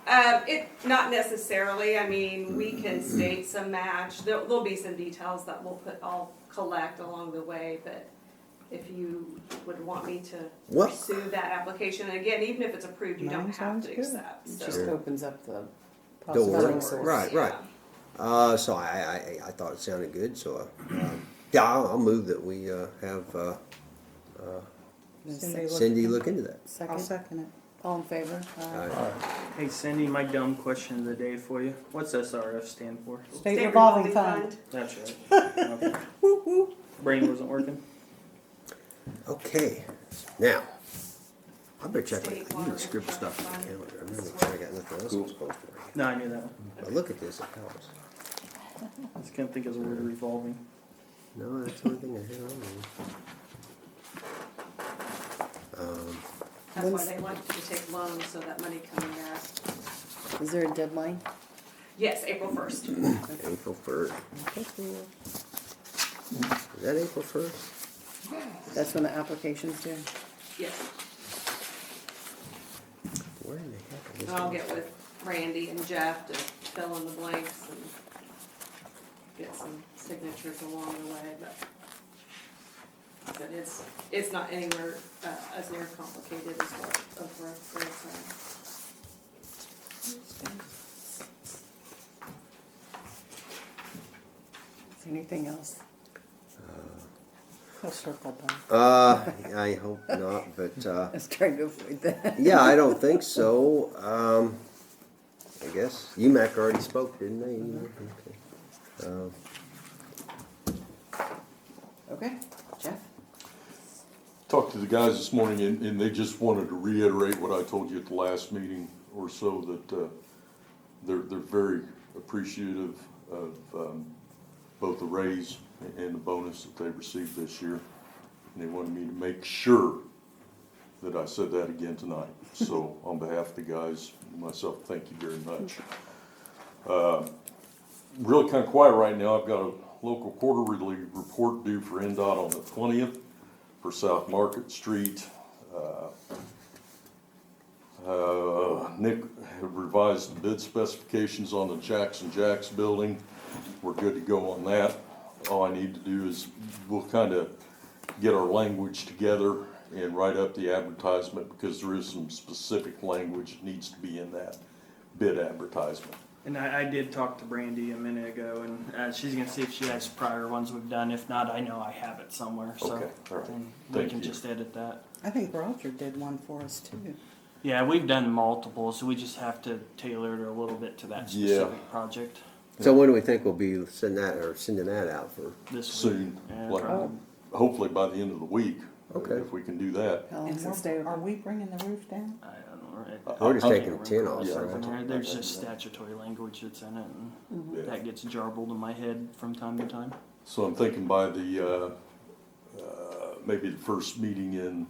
it not necessarily. I mean, we can state some match. There'll be some details that I'll collect along the way, but if you would want me to What? pursue that application, and again, even if it's approved, you Mine don't have sounds to good. accept. It So, just opens up the Door. funding source. Right, right. So I thought it sounded good, so, yeah, I'll move that we, have, Cindy look into that. I'll Second, second it. all in favor? Aye. Hey Cindy, my dumb question of the day for you. What's SRF stand for? State revolving fund. That's right. Okay. Brain wasn't working. Okay, now, I better check, State you can water scribble stuff in the infrastructure calendar, I'm fund. not sure I got nothing else I'm supposed to. No, I knew that one. But look at this, it helps. I just can't think of the word revolving. No, that's the only thing I had on there. that's why they like you to take loans, so that money coming there. Is there a deadline? Yes, April 1st. April 1st. Is that April 1st? That's when the application's due? Yes. Where in the heck is And I'll this? get with Randy and Jeff to fill in the blanks and get some signatures along the way, but it's not anywhere as near complicated as what Okra Is there anything else? He'll circle back. I hope not, but, Let's try to avoid that. yeah, I don't think so. I guess UMAC already spoke, didn't they? Okay. Okay, Jeff? Talked to the guys this morning, and they just wanted to reiterate what I told you at the last meeting or so, that they're very appreciative of both the raise and the bonus that they received this year. And they wanted me to make sure that I said that again tonight. So on behalf of the guys and myself, thank you very much. Really kind of quiet right now. I've got a local quarterly report due for NDOT on the 20th for South Market Street. Nick revised the bid specifications on the Jackson Jacks building. We're good to go on that. All I need to do is we'll kind of get our language together and write up the advertisement, because there is some specific language that needs to be in that bid advertisement. And I did talk to Brandy a minute ago, and she's gonna see if she has prior ones we've done. If not, I know I have it somewhere, so Okay, all right. and we Thank can you. just edit that. I think Roger did one for us too. Yeah, we've done multiple, so we just have to tailor it a little bit to that specific project So when do we think we'll be sending that out for? this Soon, week. Yeah, like, probably. hopefully by the end of the week. Okay. If we can do that. How long And does it stay are open? we bringing the roof down? I don't know. Right? We're just I'll- taking the tin off. Yeah. right? There's just statutory language that's in it, and Yeah. that gets jarbled in my head from time to time. So I'm thinking by the, maybe the first meeting in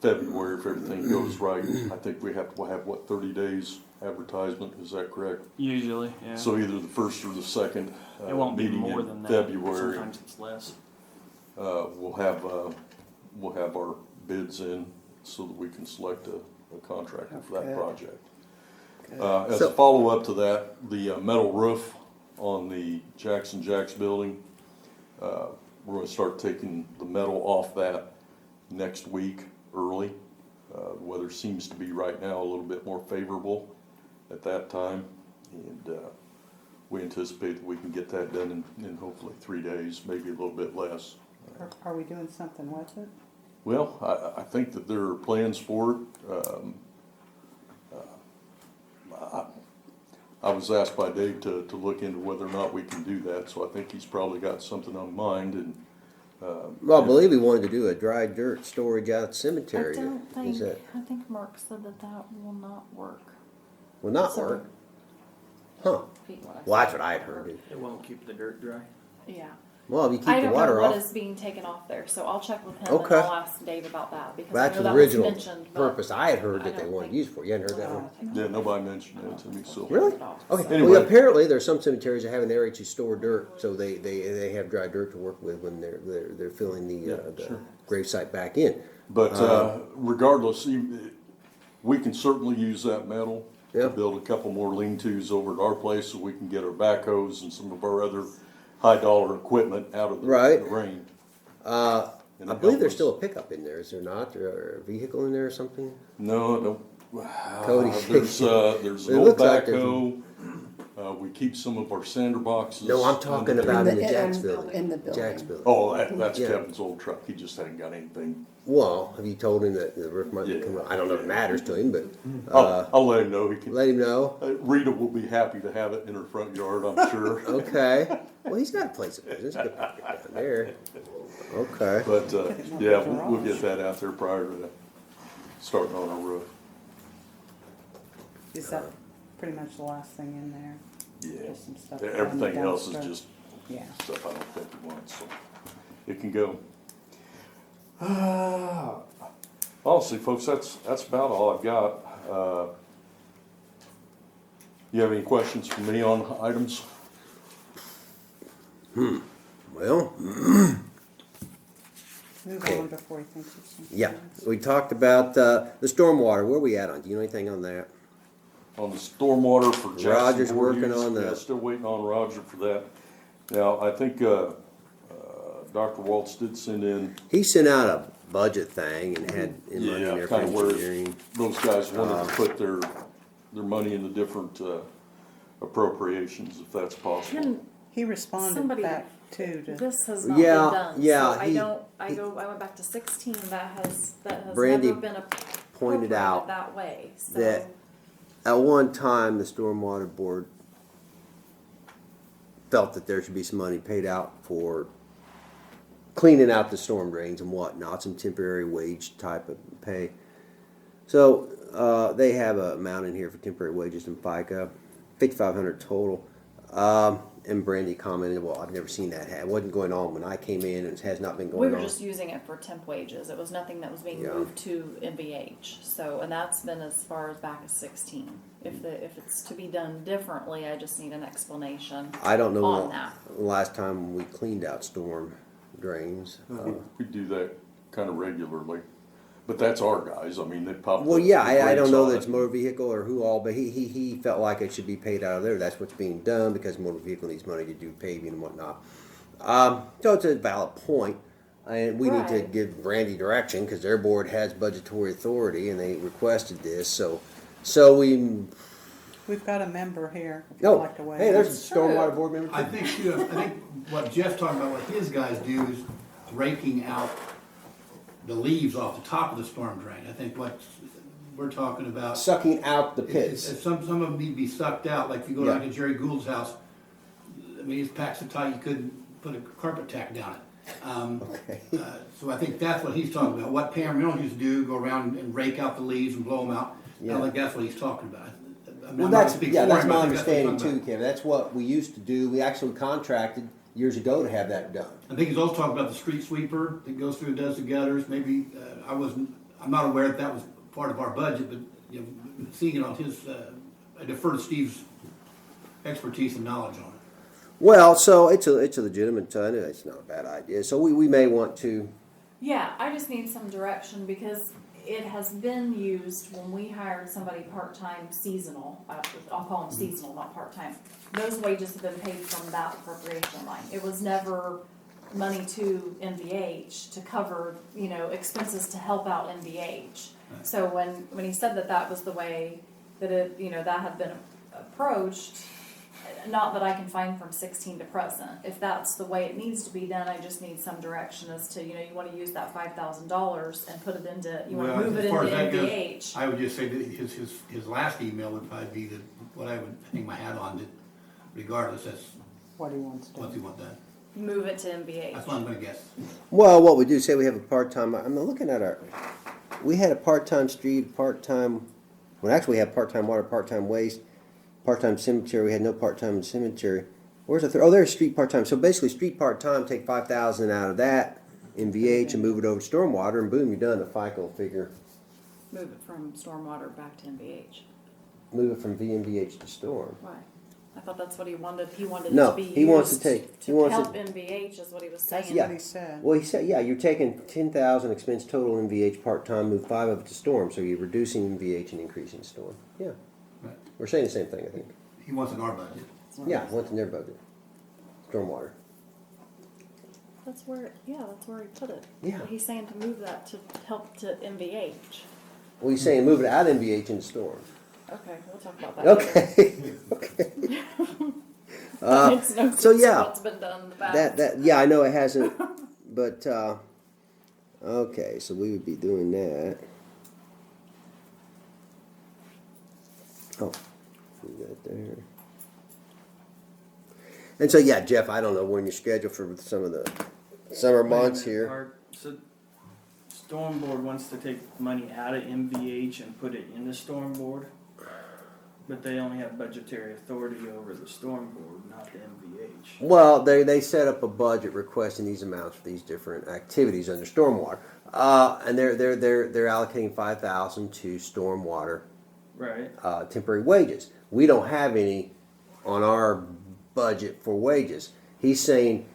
February, if everything goes right. I think we have to have, what, 30 days advertisement, is that correct? Usually, yeah. So either the first or the second it won't be meeting more in than that. February, Sometimes it's less. we'll have our bids in so that we can select a contractor for that Okay. project. Good. As So- a follow-up to that, the metal roof on the Jackson Jacks building, we're gonna start taking the metal off that next week early. The weather seems to be right now a little bit more favorable at that time, and we anticipate that we can get that done in hopefully 3 days, maybe a little bit less. Are we doing something with it? Well, I think that there are plans for it. I was asked by Dave to look into whether or not we can do that, so I think he's probably got something on mind, and Well, I believe he wanted to do a dry dirt storage out at the cemetery. I don't think, Is that I think Mark said that that will not work. will not So- work? Huh. Repeat what I Well, that's said. what I had heard. It won't keep the dirt dry. Yeah. Well, if you keep I the don't water know what off, is being taken off there, so I'll check with him Okay. and I'll ask Dave about that because I that's know the that was original mentioned. but purpose I had heard I that they don't wanted to think- use for. You hadn't heard that one? Yeah, nobody mentioned that to me, so. Really? Okay. Anyway. Well, apparently there's some cemeteries that have an area to store dirt, so they have dry dirt to work with when they're filling the sure. gravesite back in. But regardless, we can certainly use that metal Yeah. to build a couple more lean-tos over at our place so we can get our backhoes and some of our other high-dollar equipment out of the Right. rain. I And it believe there's helps. still a pickup in there, is there not? Or a vehicle in there or something? No, no. Cody. There's It an old looks like there's backhoe. We keep some of our sander boxes. No, I'm talking under about there. in the In the- Jack's building. in the building. Jack's building. Oh, that's Yeah. Kevin's old truck. He just hadn't got anything. Well, have you told him that the roof might be Yeah. coming? I don't know if it matters to him, but I'll let him know. He can. let him know. Rita will be happy to have it in her front yard, I'm sure. Okay. Well, he's got a place of business. He could park it down there. Okay. But, yeah, we'll get that out there prior to starting on our roof. Is that pretty much the last thing in there? Yeah. Just some stuff Everything around the else is dumpster. just Yeah. stuff I don't think he wants, so it can go. Honestly, folks, that's about all I've got. You have any questions for me on items? Well, Move Okay. on before he thinks of something yeah. else. We talked about the stormwater. Where are we at on? Do you know anything on that? On the stormwater for Jackson Roger's board working use, on yeah, the- still waiting on Roger for that. Now, I think, Dr. Waltz did send in, He sent out a budget thing and had in money in yeah, there for kind of where engineering. those guys wanted to put their money in the different, appropriations, if that's possible. Can, He responded Somebody- back too to, this has not Yeah, been done. yeah, So he- I went back to 16, that has Brandy never been pointed appropriated out that way, so. that at one time the stormwater board felt that there should be some money paid out for cleaning out the storm drains and whatnot, some temporary wage type of pay. So they have a amount in here for temporary wages and FICA, $5,500 total. And Brandy commented, "Well, I've never seen that. It wasn't going on when I came in, and it has not been We going were on." just using it for temp wages. It was nothing that was being Yeah. moved to MVH. So, and that's been as far as back as 16. If it's to be done differently, I just need an explanation I don't know on that. the last time we cleaned out storm drains. We do that kind of regularly, but that's our guys, I mean, they pop. Well, the yeah, I don't brakes know on that it. it's motor vehicle or who all, but he felt like it should be paid out of there. That's what's being done because motor vehicle needs money to do paving and whatnot. So it's a valid point, and we need to Right. give Brandy direction because their board has budgetary authority and they requested this. So we've got a member here, if you'd no. like to weigh Hey, in. there's a That's true. stormwater board member. I too. think too, I think what Jeff's talking about, what his guys do is raking out the leaves off the top of the storm drain. I think what we're talking about. Sucking out the is pits. some of them need to be sucked out, like if you go down Yeah. to Jerry Gould's house, I mean, his pack's so tight you couldn't put a carpet tack down it. Okay. So I think that's what he's talking about. What Pam Reynolds used to do, go around and rake out the leaves and blow them out. I Yeah. don't think that's what he's talking about. I mean, Well, I'm not that's speaking yeah, for that's him, but my I think what he's understanding talking too, about. Kevin. That's what we used to do. We actually contracted years ago to have that done. I think he's also talking about the street sweeper that goes through and does the gutters. Maybe, I'm not aware that was part of our budget, but, you know, seeing it on his, I defer to Steve's expertise and knowledge on it. Well, so it's a legitimate, it's not a bad idea. So we may want to, Yeah, I just need some direction because it has been used when we hired somebody part-time seasonal. I'll call them seasonal, not part-time. Those wages have been paid from that appropriation line. It was never money to NVH to cover, expenses to help out NVH. So when he said that was the way that it, that had been approached, not that I can find from 16 to present. If that's the way it needs to be done, I just need some direction as to, you want to use that $5,000 and put it into, you want to move it as far into as that goes, NVH. I would just say that his last email would probably be what I would hang my hat on, that regardless, that's What he wants to what do. he want done. move it to MVH. That's what I'm gonna guess. Well, what we do, say we have a part-time, I'm looking at we had a part-time street, well, actually we had part-time water, part-time waste, part-time cemetery, we had no part-time cemetery. Where's the oh, there's street part-time. So basically, street part-time, take 5,000 out of that, MVH, and move it over to stormwater, and boom, you're done. The FICA will figure. Move it from stormwater back to MVH. Move it from VMVH to storm. Why? I thought that's what he wanted. He wanted No, it to be he wants to used take- he to wants help to- MVH is what he was saying. That's Yeah. what he said. Well, he said, yeah, you're taking 10,000 expense total MVH part-time, move 5 of it to storm, so you're reducing MVH and increasing storm. Yeah, Right. we're saying the same thing, I think. He wants in our budget. Yeah, what's in their budget? Stormwater. That's where he put it. Yeah. But he's saying to move that to help to MVH. Well, he's saying move it out of MVH into storm. Okay, we'll talk about that later. Okay, okay. That makes no sense so to yeah, what's been done in the past. yeah, I know it hasn't, but okay, so we would be doing that. Oh, we got there. And so yeah, Jeff, I don't know when you're scheduled for some of the summer months here. So Storm Board wants to take money out of MVH and put it into Storm Board, but they only have budgetary authority over the Storm Board, not the MVH. Well, they set up a budget requesting these amounts for these different activities under stormwater, and they're allocating 5,000 to stormwater Right. temporary wages. We don't have any on our budget for wages. He's saying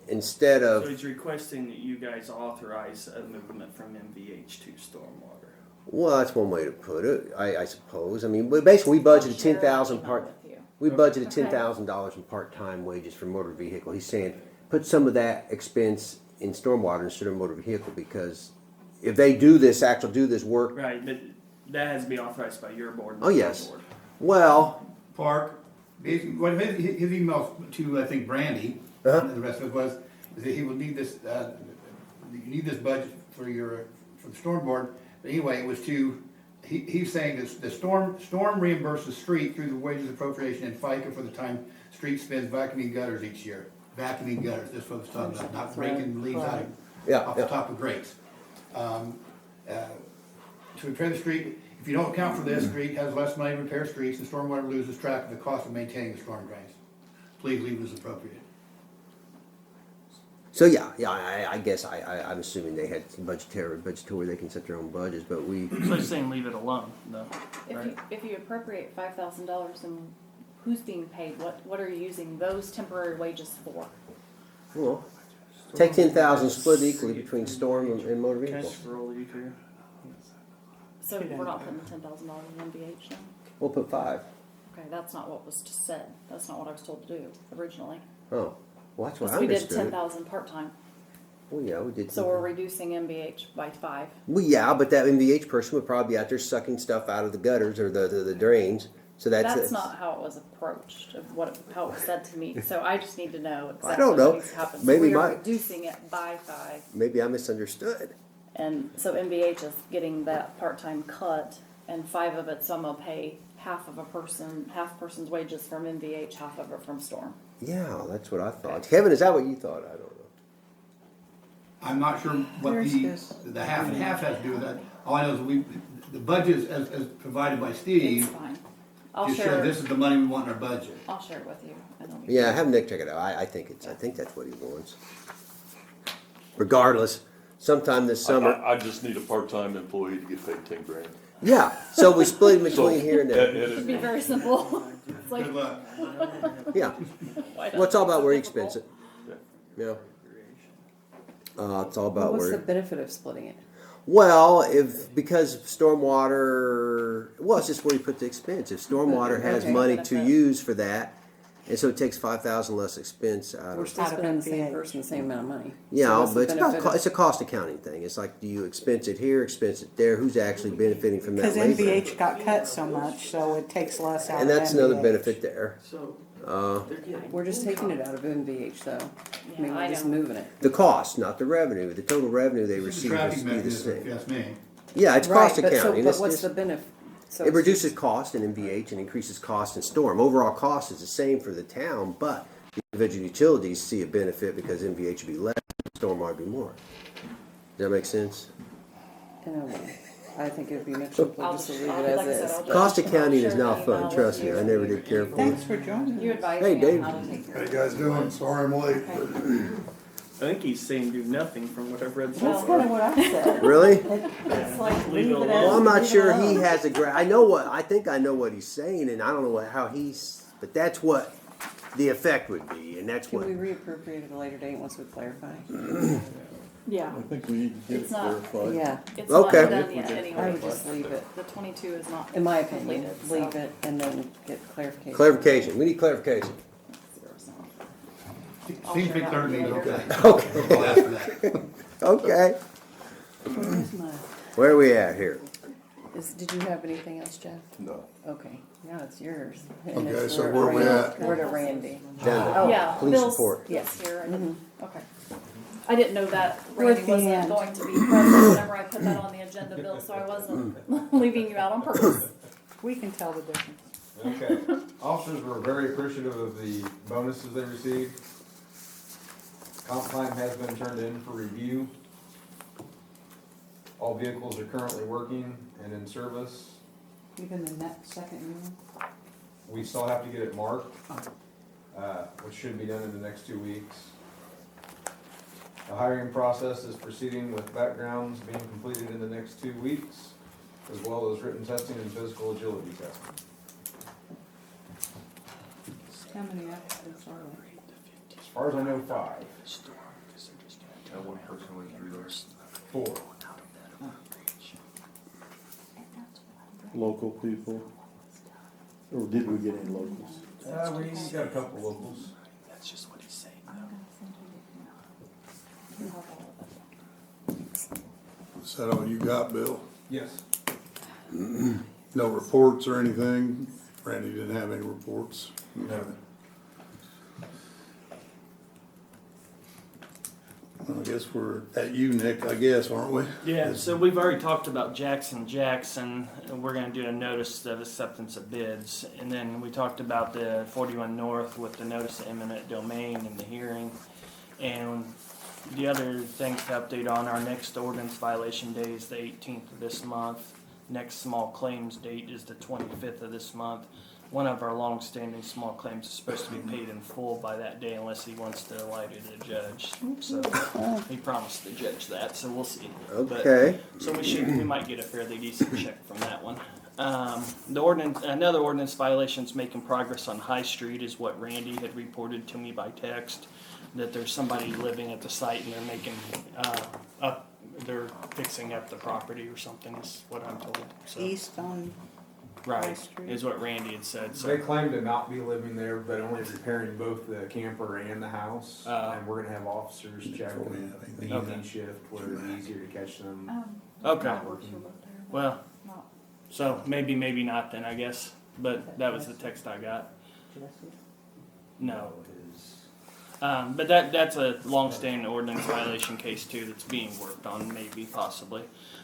instead So of he's requesting that you guys authorize a movement from MVH to Stormwater. well, that's one way to put it, I suppose. I mean, but basically we budgeted I'll share an 10,000 email part. with you. We budgeted Okay. $10,000 in part-time wages for motor vehicle. He's saying put some of that expense in stormwater instead of motor vehicle because if they do this work, Right, but that has to be authorized by your board. Oh, not yes. our board. well, Park, basically, what his email to, I think, Brandy, and the rest of it was, is that he will need this, you need this budget for the storm board. But anyway, it was he's saying that the storm reimburses street through the wages appropriation and FICA for the time street spends vacuuming gutters each year. Vacuuming gutters, that's what I was talking about, not breaking leaves out off the top of grates. To repair the street, if you don't account for this, street has less money to repair streets, and stormwater loses track of the cost of maintaining the storm drains. Please leave it as appropriate. so yeah, I guess I'm assuming they had some budgetary they can set their own budgets, but we So he's saying leave it alone, though. Right. If you appropriate $5,000, then who's being paid? What are you using those temporary wages for? well take 10,000, split equally between storm and motor Can I vehicle. scroll you through? So we're not putting $10,000 in MVH then? We'll put 5. Okay, that's not what was just said. That's not what I was told to do originally. Oh, well that's what I Because we did understood. 10,000 part-time. Well, yeah, we did. So we're reducing MVH by 5. Well, yeah, but that MVH person would probably be out there sucking stuff out of the gutters or the drains. So That's not how it was approached, of how it was said to me. So I just need to know exactly I don't know. what needs to happen. So Maybe we are my- reducing it by 5. Maybe I misunderstood. And so MVH is getting that part-time cut, and 5 of it, so I'm gonna pay half person's wages from MVH, half of it from Storm. Yeah, that's what I thought. Kevin, is that what you thought? I don't know. I'm not sure what There's this. the half and half has to do with that. All I know is the budget as provided by Steve, It's fine. I'll just share. showed this is the money we want in our budget. I'll share it with you. And then we Yeah, have Nick check it out. I think that's what he wants. Regardless, sometime this summer. I just need a part-time employee to get paid 10 grand. Yeah, so we split him between So, here and there. It'd be very simple. It's like, Good luck. Yeah. why Well, it's all about where you difficult? expense it. Yeah. It's all about Well, what's where. the benefit of splitting it? Well, because stormwater, it's just where you put the expense. If stormwater has Okay. money to Benefit. use for that, and so it takes 5,000 less expense out We're of. still Out of spending the same MVH. person the same amount of money. Yeah, So what's but the it's about benefit of- it's a cost accounting thing. It's like, do you expense it here, expense it there? Who's actually benefiting from that Because labor? MVH got cut so much, so it takes less out And of that's another MVH. benefit there. So We're just taking it out of MVH, though. I mean, Yeah, we're I just know. moving it. The cost, not the revenue. The total revenue they This is a receive tracking is be the mechanism, if you same. ask me. Yeah, it's Right, cost but accounting. but It's what's just- the benefit? So It it's reduces cost in MVH and increases cost in storm. Overall cost is the same for the town, but the individual utilities see a benefit because MVH would be less, stormwater would be more. Does that make sense? I think it'd be much simpler just to leave it as is. Cost accounting is now fun, trust me, I never did care for it. Thanks for joining You us. advise Hey, me Dave. on how to take care How of you guys doing? Sorry I'm late. I think he's saying do nothing from what I've read so That's far. kind of what I said. Really? It's like, Leave leave it it alone. as. Well, I'm not leave it sure he alone. has a I think I know what he's saying, and I don't know how but that's what the effect would be, and that's Can what. we reappropriate at a later date once we clarify? Yeah, I think we need to get it It's not- clarified. Yeah, it's not Okay. done yet I anyway. would just leave it, The 22 is not in my opinion, completed, leave so. it and then get clarification. Clarification, we need clarification. Seems to be clear to me, okay. Okay, I'll ask for that. okay. Where's my, Where are we at here? did you have anything else, Jeff? No. Okay, now it's yours. Okay, so where we at? We're to Randy. Agenda. Oh, Yeah, Police Bill's report. yes here. I didn't, okay. I didn't know that We're at Randy the wasn't end. going to be present whenever I put that on the agenda, Bill, so I wasn't leaving you out on purpose. We can tell the difference. Okay, officers were very appreciative of the bonuses they received. Comp time has been turned in for review. All vehicles are currently working and in service. Even the next second year. We still have to get it marked, which should be done in the next 2 weeks. The hiring process is proceeding with backgrounds being completed in the next 2 weeks, as well as written testing and physical agility testing. How many applicants are there? As far as I know, 5. That one person went through those. 4. Local people? Or did we get any locals? We got a couple locals. Is that all you got, Bill? Yes. No reports or anything? Randy didn't have any reports? No. Well, I guess we're at you, Nick, I guess, aren't we? Yeah, so we've already talked about Jackson, and we're gonna do a notice of acceptance of bids. And then we talked about the 41 North with the notice of eminent domain and the hearing. And the other thing to update on, our next ordinance violation day is the 18th of this month. Next small claims date is the 25th of this month. One of our long-standing small claims is supposed to be paid in full by that day unless he wants to lie to the judge. So he promised the judge that, so we'll see. Okay. So we might get a fairly decent check from that one. Another ordinance violation's making progress on High Street is what Randy had reported to me by text, that there's somebody living at the site and they're making, they're fixing up the property or something is what I'm told. So, East on High right, Street. is what Randy had said, They so. claim to not be living there, but only repairing both the camper and the house. And we're gonna have officers check Before we them have the anything. evening shift where it'd be easier to catch them. Okay, That works for both there. well, Not- so maybe not then, I guess, but that was the text I got. No. But that's a long-standing ordinance violation case too that's being worked on, maybe, possibly.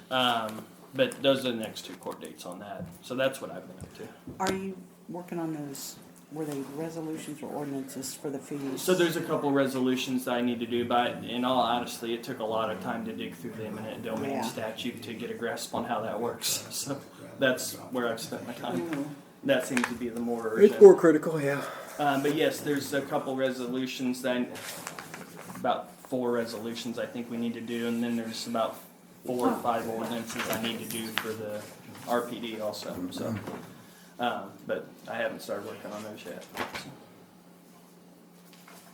But those are the next 2 court dates on that. So that's what I've been up to. Are you working on those, were they resolutions or ordinances for the fees? So there's a couple resolutions that I need to do, but in all honesty, it took a lot of time to dig through the eminent domain Yeah. statute to get a grasp on how that works. So that's where I've spent my time. That seems to be the more urgent. It's more critical, yeah. But yes, there's a couple resolutions about 4 resolutions I think we need to do, and then there's about 4 or 5 ordinances I need to do for the RPD also, so. But I haven't started working on those yet. So.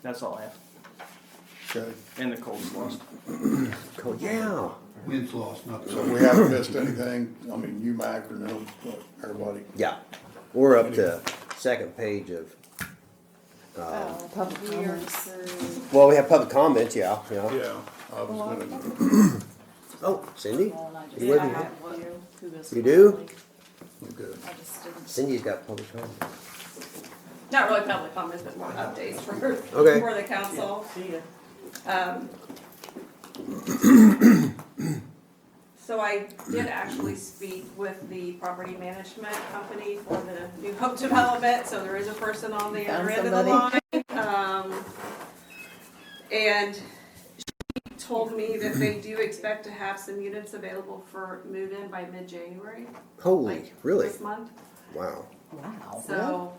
That's all I have. Okay, And the cold's lost. Cool. Yeah. Wind's lost, not so we haven't missed anything, I mean, UMAC or no, everybody? Yeah. We're up to second page of, Public We are comments. through. well, we have public comments, yeah. Yeah, I was gonna, Oh, Cindy? Well, and I just- You with I me? have one who goes You do? monthly. good. I just didn't. Cindy's got public comments. Not really public comments, but more updates for Okay. for the council. So I did actually speak with the property management company for the New Hope development, so there is a person on the Found other end of the line. And she told me that they do expect to have some units available for move-in by mid-January. Holy, like really? This month. Wow. Wow. So,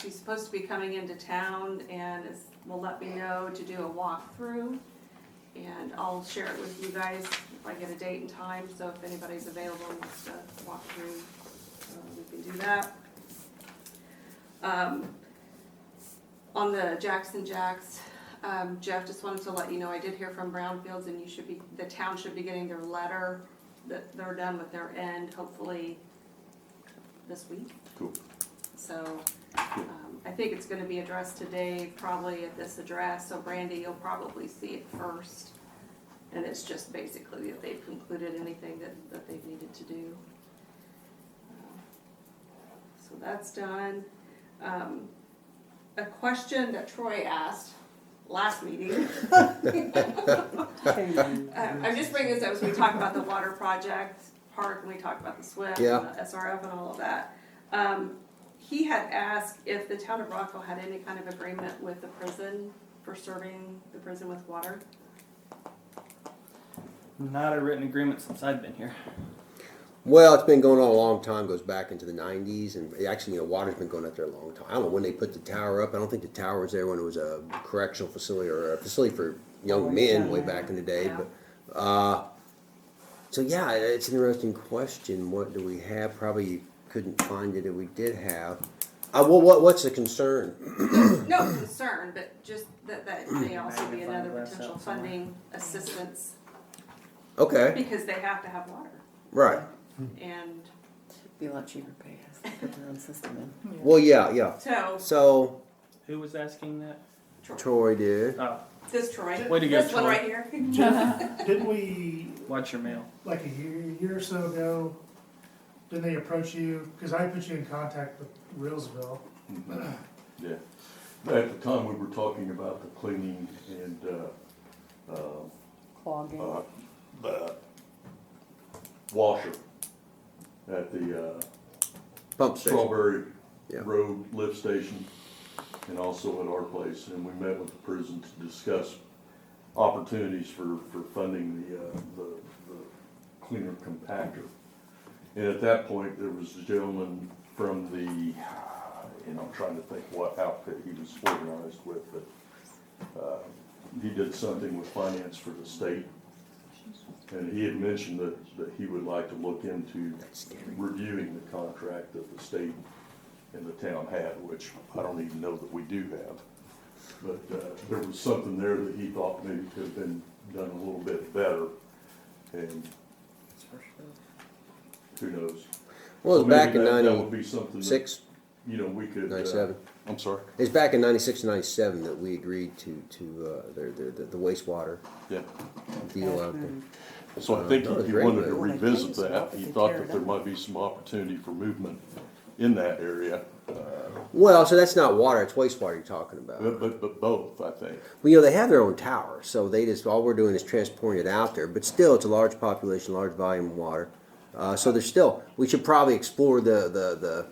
she's supposed to be coming into town and will let me know to do a walkthrough. And I'll share it with you guys if I get a date and time, so if anybody's available and wants to walk through, we can do that. On the Jackson Jacks, Jeff, just wanted to let you know, I did hear from Brownfields, and the town should be getting their letter that they're done with their end, hopefully this week. Cool. So, I think it's gonna be addressed today, probably at this address, so Brandy, you'll probably see it first. And it's just basically if they've concluded anything that they've needed to do. So that's done. A question that Troy asked last meeting. I'm just bringing this up as we talk about the water project park, and we talk about the SWIFT, Yeah. and the SRF and all of that. He had asked if the town of Rockville had any kind of agreement with the prison for serving the prison with water. Not a written agreement since I've been here. Well, it's been going on a long time, goes back into the 90s, and actually, water's been going up there a long time. I don't know when they put the tower up. I don't think the tower was there when it was a correctional facility or a facility for young men way back in the day. Yeah. But so yeah, it's an interesting question. What do we have? Probably couldn't find it if we did have. What's the concern? No concern, but just that may also be another Magnify potential that somewhere. funding assistance, Okay, because they have to have water. right. And It'd be a lot cheaper to pay us to put their own system in. Well, yeah. so, So Who was asking that? Troy did. Oh, this Troy, Way to go, this one Troy. right here. Didn't we, watch your mail. like a year or so ago, didn't they approach you, because I put you in contact with Reelsville. Yeah. At the time, we were talking about the cleaning and, Clogging. the washer at the, Pump station. Strawberry Yeah. Road lift station, and also at our place, and we met with the prison to discuss opportunities for funding the cleaner compactor. And at that point, there was a gentleman from the, I'm trying to think what outfit he was organized with, but he did something with finance for the state. And he had mentioned that he would like to look into reviewing the contract that the state and the town had, which I don't even know that we do have. But there was something there that he thought maybe could have been done a little bit better, and who knows? Well, it was So back maybe in that would be something that, 96, we could. 97. I'm sorry? It was back in 96 and 97 that we agreed to the wastewater Yeah. deal out there. So I think that was he great. wanted to Well, they revisit paid us well, that. but He they thought tear that it there up. might be some opportunity for movement in that area. Well, so that's not water, it's wastewater you're talking about. But both, I think. Well, they have their own tower, so all we're doing is transporting it out there. But still, it's a large population, large volume of water. So there's still, we should probably explore the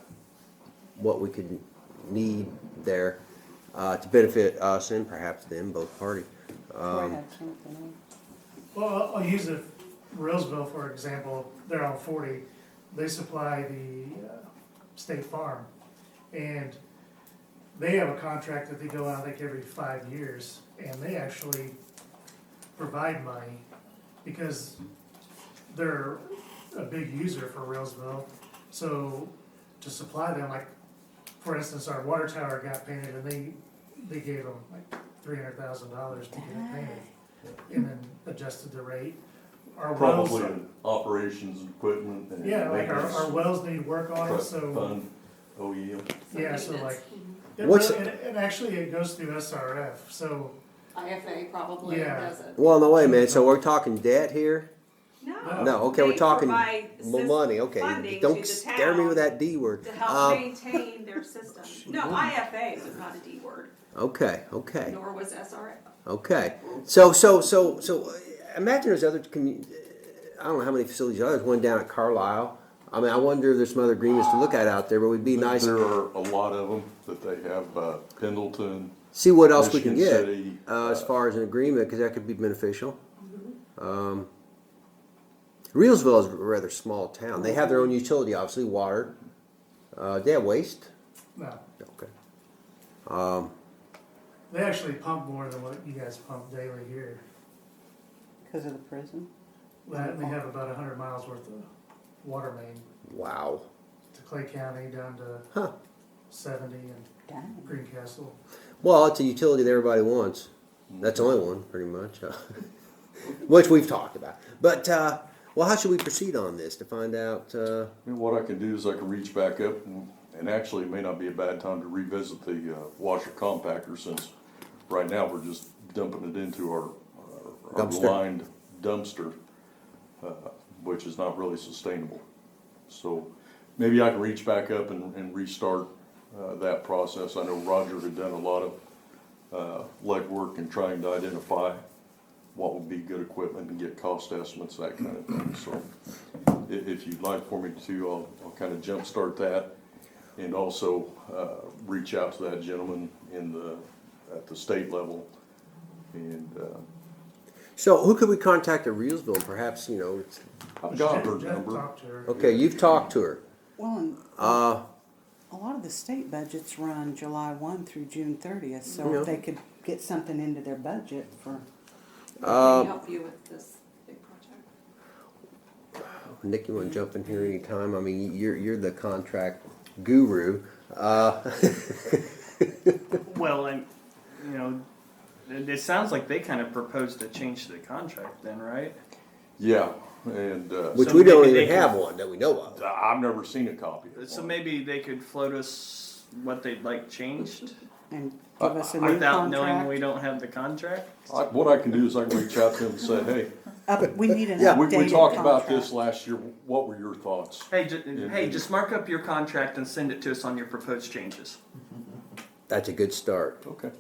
what we could need there to benefit us and perhaps them, both parties. Troy had something. Well, I'll use it, Reelsville, for example, they're on 40, they supply the State Farm, and they have a contract that they go out like every 5 years, and they actually provide money, because they're a big user for Reelsville, so to supply them, like, for instance, our water tower got painted, and they gave them like $300,000 to get it painted, and then adjusted the rate. Our wells, Probably in operations and equipment and. yeah, like our maintenance wells need work on it, so, Fund, OEM. yeah, so like, What's- and actually it goes through SRF, so, IFA probably Yeah. does it. Well, no, wait a minute. So we're talking debt here? No. No, okay, we're They talking provide money. Okay, funding don't to the scare me town with that D word. to help maintain their system. No, IFA was not a D word, Okay. nor was SRF. Okay, so imagine there's other I don't know how many facilities there are. There's one down at Carlisle. I mean, I wonder if there's some other agreements to look at out there, but it would be nice. There are a lot of them that they have, Pendleton. See what else we can Michigan get City, as far as an agreement, because that could be beneficial. Reelsville is a rather small town. They have their own utility, obviously, water. They have waste. No, Okay. they actually pump more than what you guys pump daily here. Because of the prison? They have about 100 miles worth of water main Wow. to Clay County down to Huh. 70 and Dang. Greencastle. Well, it's a utility that everybody wants. That's the only one, pretty much, which we've talked about. But well, how should we proceed on this to find out? And what I can do is I can reach back up, and actually it may not be a bad time to revisit the washer compactor, since right now we're just dumping it into our Dumpster. lined dumpster, which is not really sustainable. So maybe I can reach back up and restart that process. I know Roger had done a lot of legwork in trying to identify what would be good equipment and get cost estimates, that kind of thing. So if you'd like for me to, I'll kind of jumpstart that, and also reach out to that gentleman at the state level. And So, who could we contact at Reelsville? Perhaps it's, I've got her Jeff number. talked to her. okay. You've talked to her. Well, and Uh, a lot of the state budgets run July 1 through June 30th, so Yeah. if they could get something into their budget for, Can help you with this big project. Nick, you want to jump in here anytime? I mean, you're the contract guru. Well, it sounds like they kind of proposed to change the contract then, right? Yeah, and Which So we don't maybe even they have could- one that we know of. I've never seen a copy of So one. maybe they could float us what they'd like changed and give us a new without knowing contract. we don't have the contract? What I can do is I can reach out to him and say, hey, We need an Yeah, updated we talked about contract. this last year, what were your thoughts? Hey, just mark up your contract and send it to us on your proposed changes. That's a good start. Okay.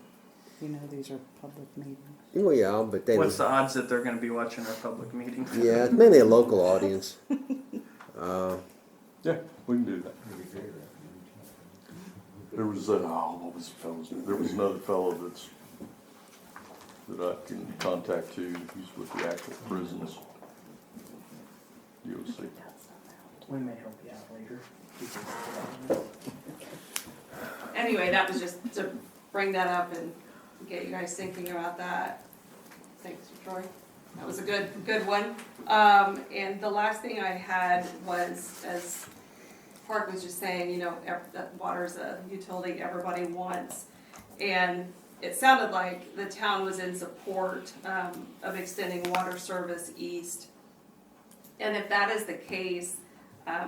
You know, these are public meetings. Well, yeah, but they. What's the odds that they're going to be watching our public meeting? Yeah, it's mainly a local audience. Yeah, we can do that. There was, what was the fellow's name? There was another fellow that I can contact too. He's with the actual prisons. You'll see. We may help you out later. Anyway, that was just to bring that up and get you guys thinking about that. Thanks, Troy. That was a good one. And the last thing I had was, as Park was just saying, that water's a utility everybody wants. And it sounded like the town was in support of extending water service east. And if that is the case, I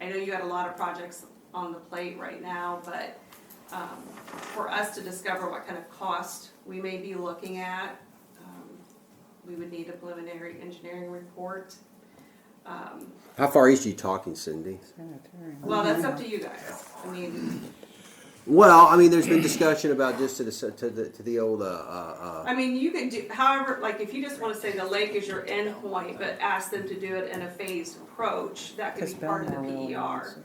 know you got a lot of projects on the plate right now, but for us to discover what kind of cost we may be looking at, we would need a preliminary engineering report. How far east are you talking, Cindy? Sanitarium. Well, that's up to you guys. I mean, Well, I mean, there's been discussion about just to the old. you could do, however, like if you just want to say the lake is your end point, but ask them to do it in a phased approach, that could be Because part of the Belmar really PER. wants it.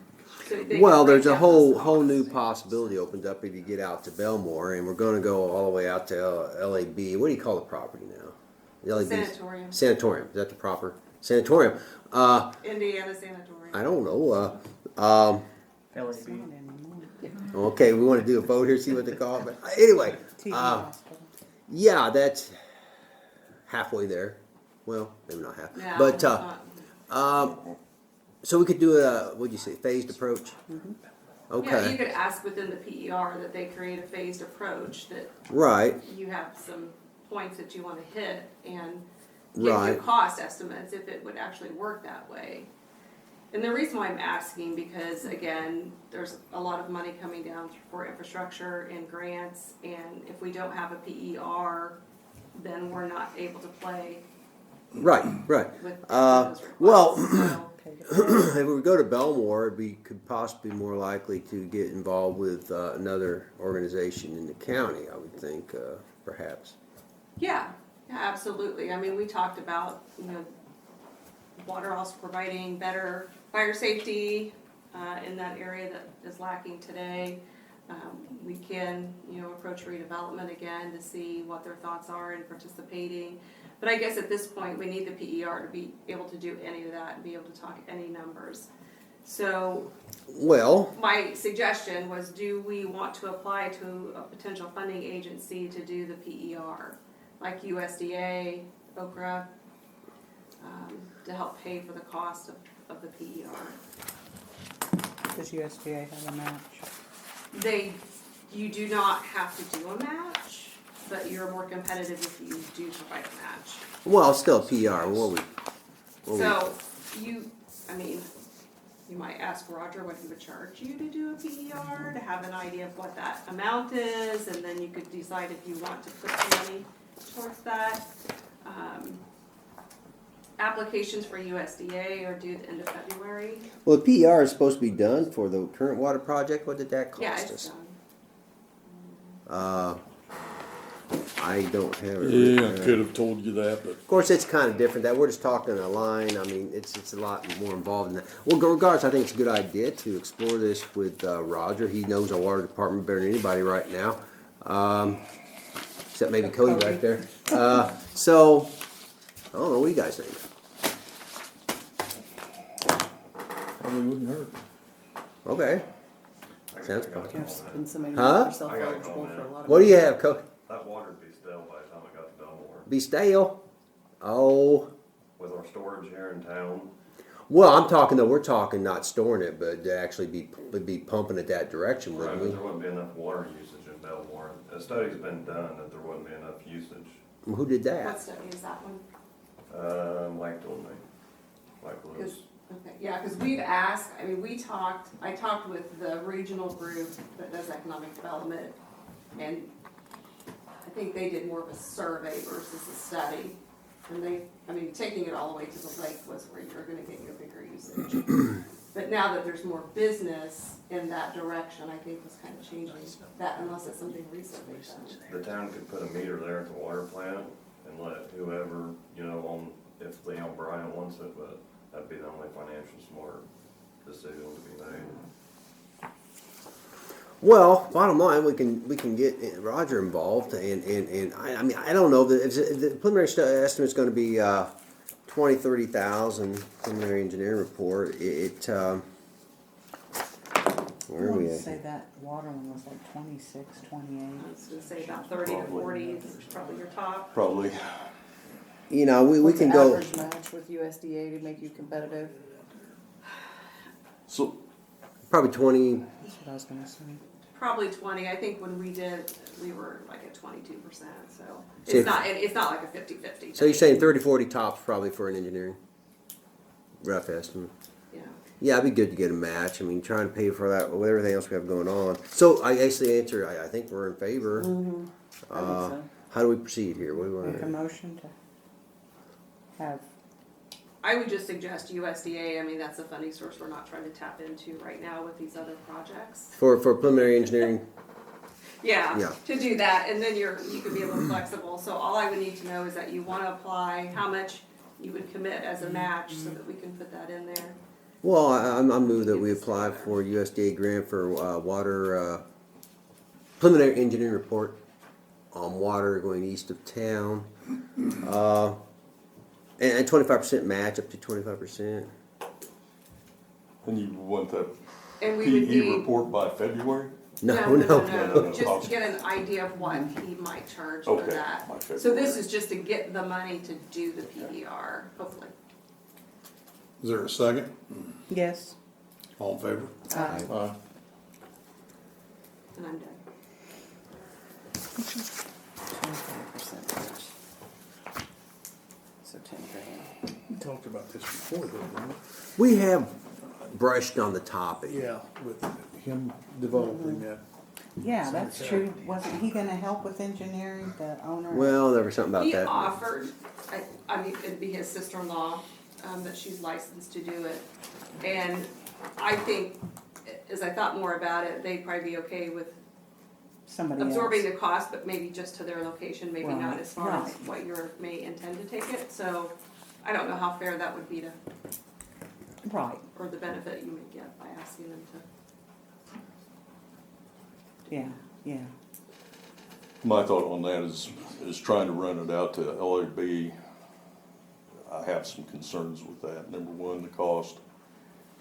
So they can Well, break there's a down whole those new costs. possibility opened up if you get out to Belmore, and we're going to go all the way out to LAB. What do you call the property now? The LAB Sanatorium, Sanatorium. Is that the proper sanatorium? Indiana Sanatorium. I don't know. LAB. It's not anymore. Okay, we want to do a vote here, see what they call it. But anyway, TV hospital. yeah, that's halfway there. Well, maybe not half, No, but it's not. so we could do a what'd you say, phased approach? Okay, Yeah, you could ask within the PER that they create a phased approach, that right, you have some points that you want to hit and give you right. cost estimates if it would actually work that way. And the reason why I'm asking, because again, there's a lot of money coming down for infrastructure and grants, and if we don't have a PER, then we're not able to play Right. with those requests. Well, So, if we go to Belmore, we could possibly be more likely to get involved with another organization in the county. I would think, perhaps. yeah, absolutely. I mean, we talked about, water, also providing better fire safety in that area that is lacking today. We can, approach redevelopment again to see what their thoughts are in participating. But I guess at this point, we need the PER to be able to do any of that and be able to talk any numbers. So Well, my suggestion was, do we want to apply to a potential funding agency to do the PER, like USDA, OCRA, to help pay for the cost of the PER? Does USDA have a match? You do not have to do a match, but you're more competitive if you do provide a match. well, still PR. So you might ask Roger what he would charge you to do a PER, to have an idea of what that amount is, and then you could decide if you want to put some money towards that. Applications for USDA are due the end of February. Well, the PR is supposed to be done for the current water project. What did that cost Yeah, us? it's done. I don't have it. Yeah, I written could down. have told you that, but Of course, it's kind of different. That we're just talking a line. I mean, it's a lot more involved than that. Well, regardless, I think it's a good idea to explore this with Roger. He knows our water department better than anybody right now, except maybe Cody back there. So, I don't know what you guys think. probably wouldn't hurt. Okay, sounds fun. There's been somebody Huh? make yourself eligible for a lot of. What do you have, Cody? That water'd be stale by the time it got to Belmore. Be stale. Oh. With our storage here in town, Well, I'm talking though. We're talking not storing it, but to actually be pumping it that direction, right, wouldn't but we? there wouldn't be enough water usage in Belmore. A study's been done that there wouldn't be enough usage. Who did What that? study is that one? Mike told me, Mike Lewis. Okay, yeah, because we've asked, I talked with the regional group that does economic development, and I think they did more of a survey versus a study. And taking it all the way to the lake was where you're gonna get your bigger usage. But now that there's more business in that direction, I think was kind of changing that, unless it's something recently done. The town could put a meter there at the water plant and let whoever, if Leon Bryant wants it, but that'd be the only financial smart decision to be made. Well, bottom line, we can get Roger involved, and I don't know if the preliminary estimate's going to be 30,000 preliminary engineering report. Where are I we want to at? say that water one was like 26, 28. I was gonna say about 30 to 40 is probably your top. Probably. You know, we What's can the go average match with USDA to make you competitive? So, probably 20. That's what I was gonna say. Probably 20. I think when we did, we were like at 22%. So So it's not like a 50-50. So you're saying 30, 40 tops probably for an engineering rough estimate. Yeah. Yeah, it'd be good to get a match. I mean, trying to pay for that with everything else we have going on. So I guess the answer, I think we're in favor. I think so. How do we proceed here? What do we Make a want? motion to have, I would just suggest USDA. That's a funding source we're not trying to tap into right now with these other projects. For preliminary engineering? Yeah. To do that, and then you could be a little flexible. So all I would need to know is that you want to apply, how much you would commit as a match, so that we can put that in there. Well, I move that we apply for USDA grant for water, preliminary engineering report on water going east of town. And 25% match, up to 25%. and you want that And we would PE need. report by February? No. Just to get an idea of what he might charge for Okay, that. by So February. this is just to get the money to do the PER, hopefully. Is there a second? yes. All in favor? Aye. And I'm done. 25% match. So 10 grand. We talked about this before, though, didn't We have brushed on the topic. we? Yeah, with him developing that. Yeah, that's true. Wasn't he gonna help with engineering, the owner? Well, there was something about He that. offered, it'd be his sister-in-law, that she's licensed to do it. And I think, as I thought more about it, they'd probably be okay with Somebody else. absorbing the cost, but maybe just to their location, maybe not Right, as far as right. what you may intend to take it. So I don't know how fair that would be to, Right, or the benefit you would get by asking them to. yeah, yeah. My thought on that is trying to run it out to LAB. I have some concerns with that. Number one, the cost.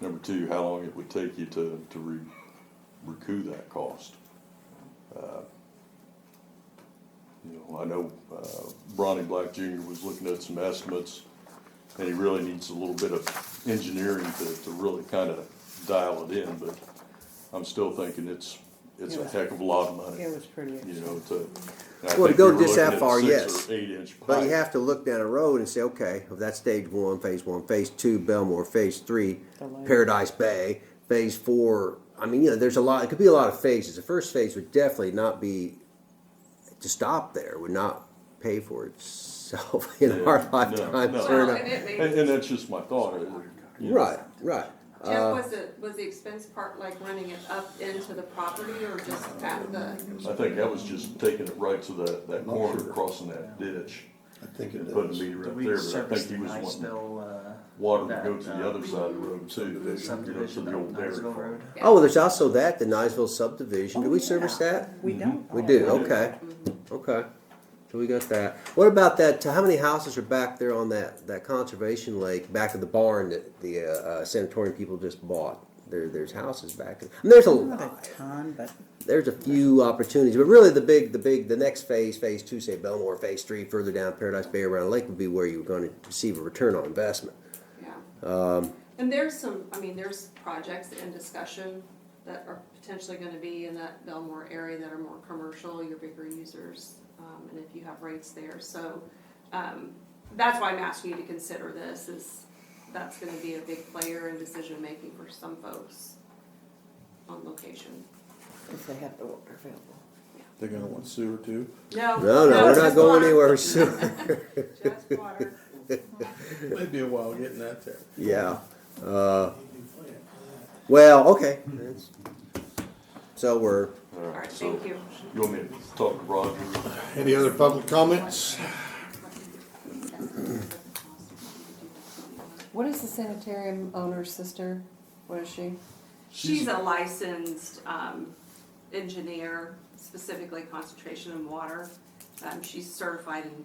Number two, how long it would take you to recoup that cost. I know Bronny Black Jr. was looking at some estimates, and he really needs a little bit of engineering to really kind of dial it in, but I'm still thinking it's a heck of a lot of money. It was pretty expensive. Well, to go this that that far, 6 yes. or 8 inch But you pipe. have to look down a road and say, okay, well, that's stage one, phase 2, Belmore, phase 3, Paradise Bay, phase 4. I mean, there's a lot, it could be a lot of phases. The first phase would definitely not be, to stop there, would not pay for itself in our lifetime. No. Fair Well, enough. and it may, And that's just my thought. Right. Jeff, was the expense part like running it up into the property or just at the? I think that was just taking it right to that corner, crossing that ditch, I think it and putting a does. meter Do up we there, but I service think he the was wanting Niceville, water to that, go to the other side of the road too, to subdivision the of old dairy Niceville farm. Road? Oh, well, there's also that, the Niceville subdivision. Do we service that? We don't. We do, okay. Okay. So we got that. What about that, how many houses are back there on that conservation lake, back of the barn that the sanatorium people just bought? There's houses back. And there's Not a ton, but there's a few opportunities, but really the next phase 2, say Belmore, phase 3, further down Paradise Bay around the lake would be where you're going to receive a return on investment. Yeah. And there's there's projects in discussion that are potentially gonna be in that Belmore area that are more commercial, your bigger users, and if you have rates there. So, that's why I'm asking you to consider this, is that's gonna be a big player in decision-making for some folks on location. If they have the water available. They're gonna want sewer too. No, No, we're not just going water. anywhere soon. Just water. Maybe a while getting that there. Yeah. Well, okay. So we're, All right, thank you. You want me to talk to Roger? Any other public comments? What is the sanitarium owner's sister? What is she? She's a licensed engineer, specifically concentration in water. She's certified in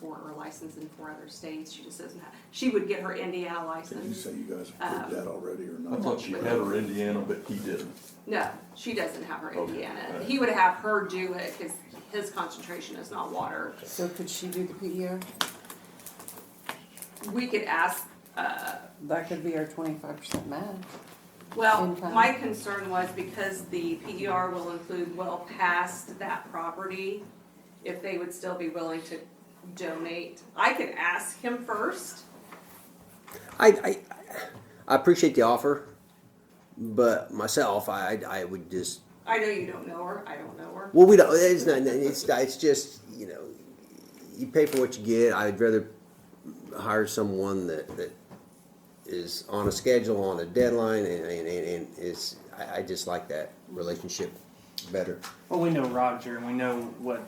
or licensed in 4 other states. She just doesn't have, she would get her Indiana Did you license. say you guys approved that already or I not? thought she had her Indiana, but he didn't. No, she doesn't have her Okay. Indiana. All right. He would have her do it because his concentration is not water. So could she do the PER? We could ask, That could be our 25% match. well, Income. my concern was because the PER will include well past that property, if they would still be willing to donate. I could ask him first. I appreciate the offer, but myself, I would just, I know you don't know her, I don't know her. well, we don't, it's just, you pay for what you get. I'd rather hire someone that is on a schedule, on a deadline, and is, I just like that relationship better. Well, we know Roger, and we know what,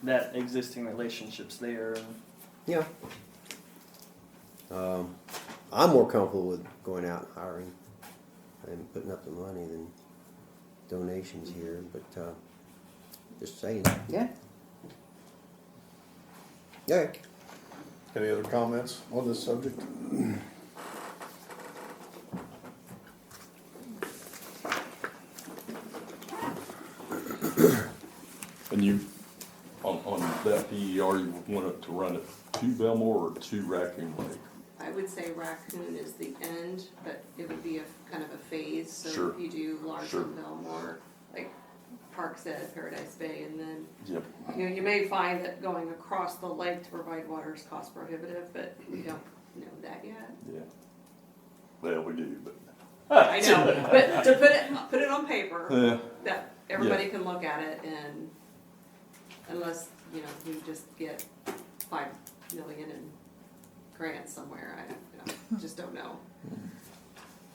that existing relationship's there. And Yeah. I'm more comfortable with going out and hiring and putting up the money than donations here, but just saying. Yeah. Yeah. Any other comments on this subject? And you, on that PER, you want it to run it to Belmore or to Raccoon Lake? I would say Raccoon is the end, but it would be a kind of a phase, so Sure. if you do Larson, Sure. Belmore, like Parks Ed, Paradise Bay, and then, Yep. you may find that going across the lake to provide water is cost prohibitive, but we don't know that yet. Yeah. Well, we do, but. I know, but to put it on paper, Yeah. that everybody can look at it, and unless, we just get 5 million in grants somewhere, I just don't know.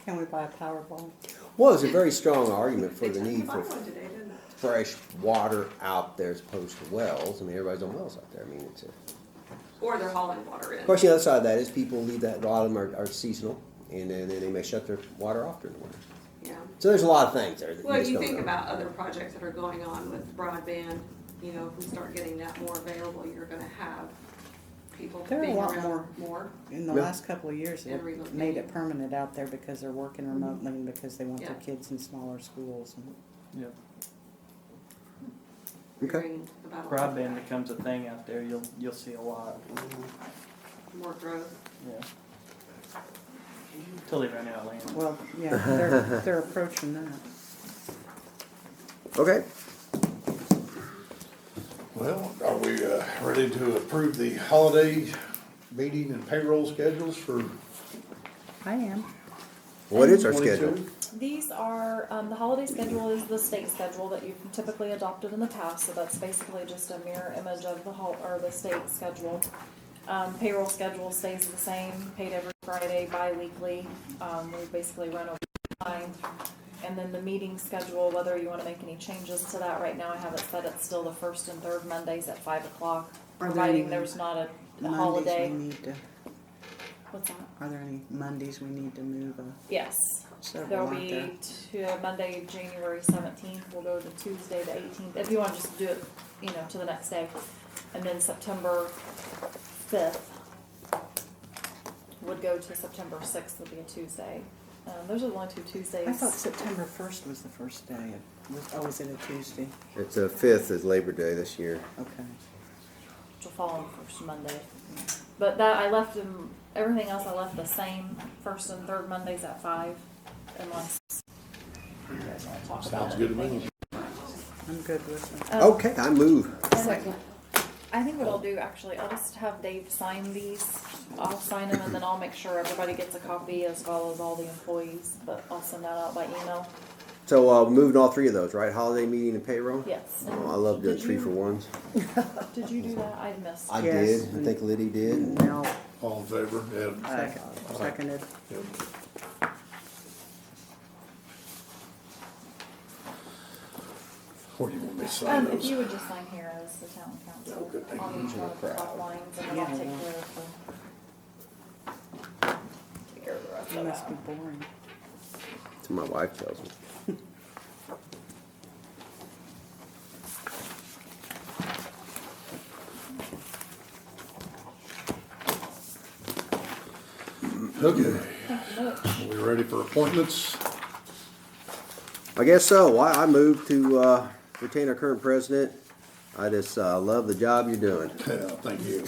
can we buy a Powerball? Well, there's a very strong argument for the need Buy for one today, didn't it? fresh water out there as opposed to wells. I mean, everybody's on wells out there. I mean, Or they're hauling water in. Of course, the other side of that is people leave that, a lot of them are seasonal, and then they may shut their water off during the winter. Yeah. So there's a lot of things there that Well, just you don't think know. about other projects that are going on with broadband, you know, if we start getting that more available, you're gonna have people There are a being lot around more. In the Yeah. last couple of years, And they've relocating. made it permanent out there because they're working remotely and because they want their Yeah. kids in smaller schools. And Yep. Okay. Hearing about a lot of Broadband becomes a thing out there, you'll see a lot, more growth. yeah. Till they run out of land. Well, yeah, they're approaching that. Okay. Well, are we ready to approve the holiday meeting and payroll schedules for I am. What is our 22? schedule? These are, the holiday schedule is the state schedule that you've typically adopted in the past, so that's basically just a mirror image of the state schedule. Payroll schedule stays the same, paid every Friday, bi-weekly. We basically run over time. And then the meeting schedule, whether you want to make any changes to that, right now I have it set, it's still the first and third Mondays at 5 o'clock, Are there providing any there's not a Mondays holiday. we need to, What's that? are there any Mondays we need to move? Yes. Several, There'll aren't there? be Monday, January 17th, we'll go to Tuesday the 18th, if you want to just do it, to the next day. And then September 5th would go to September 6th, would be a Tuesday. Those are the only two Tuesdays. I thought September 1st was the first day. Was it a Tuesday? It's the 5th is Labor Day this year. Okay. Which will fall on the first Monday. But that, I left them, everything else I left the same, first and third Mondays at 5, unless you guys want to talk about Sounds good to anything. me. I'm good with it. Okay, I move. Second. I think what I'll do, actually, I'll just have Dave sign these. I'll sign them and then I'll make sure everybody gets a copy as well as all the employees, but I'll send that out by email. So moving all three of those, right? Holiday meeting and payroll? Yes. Oh, I love doing Did 3-for-1s. Did you do that? I missed. I Yes. did. I think Liddy did. Now, All in favor? Ed? seconded. Where do you want me to sign If those? you would just sign here as the town council on each one of the top lines, and then I'll take care of the rest It of must be that. boring. That's what my wife tells me. Okay, Thank you much. we ready for appointments? I guess so. Why I moved to retain our current president. I just love the job you're doing. Yeah, thank you.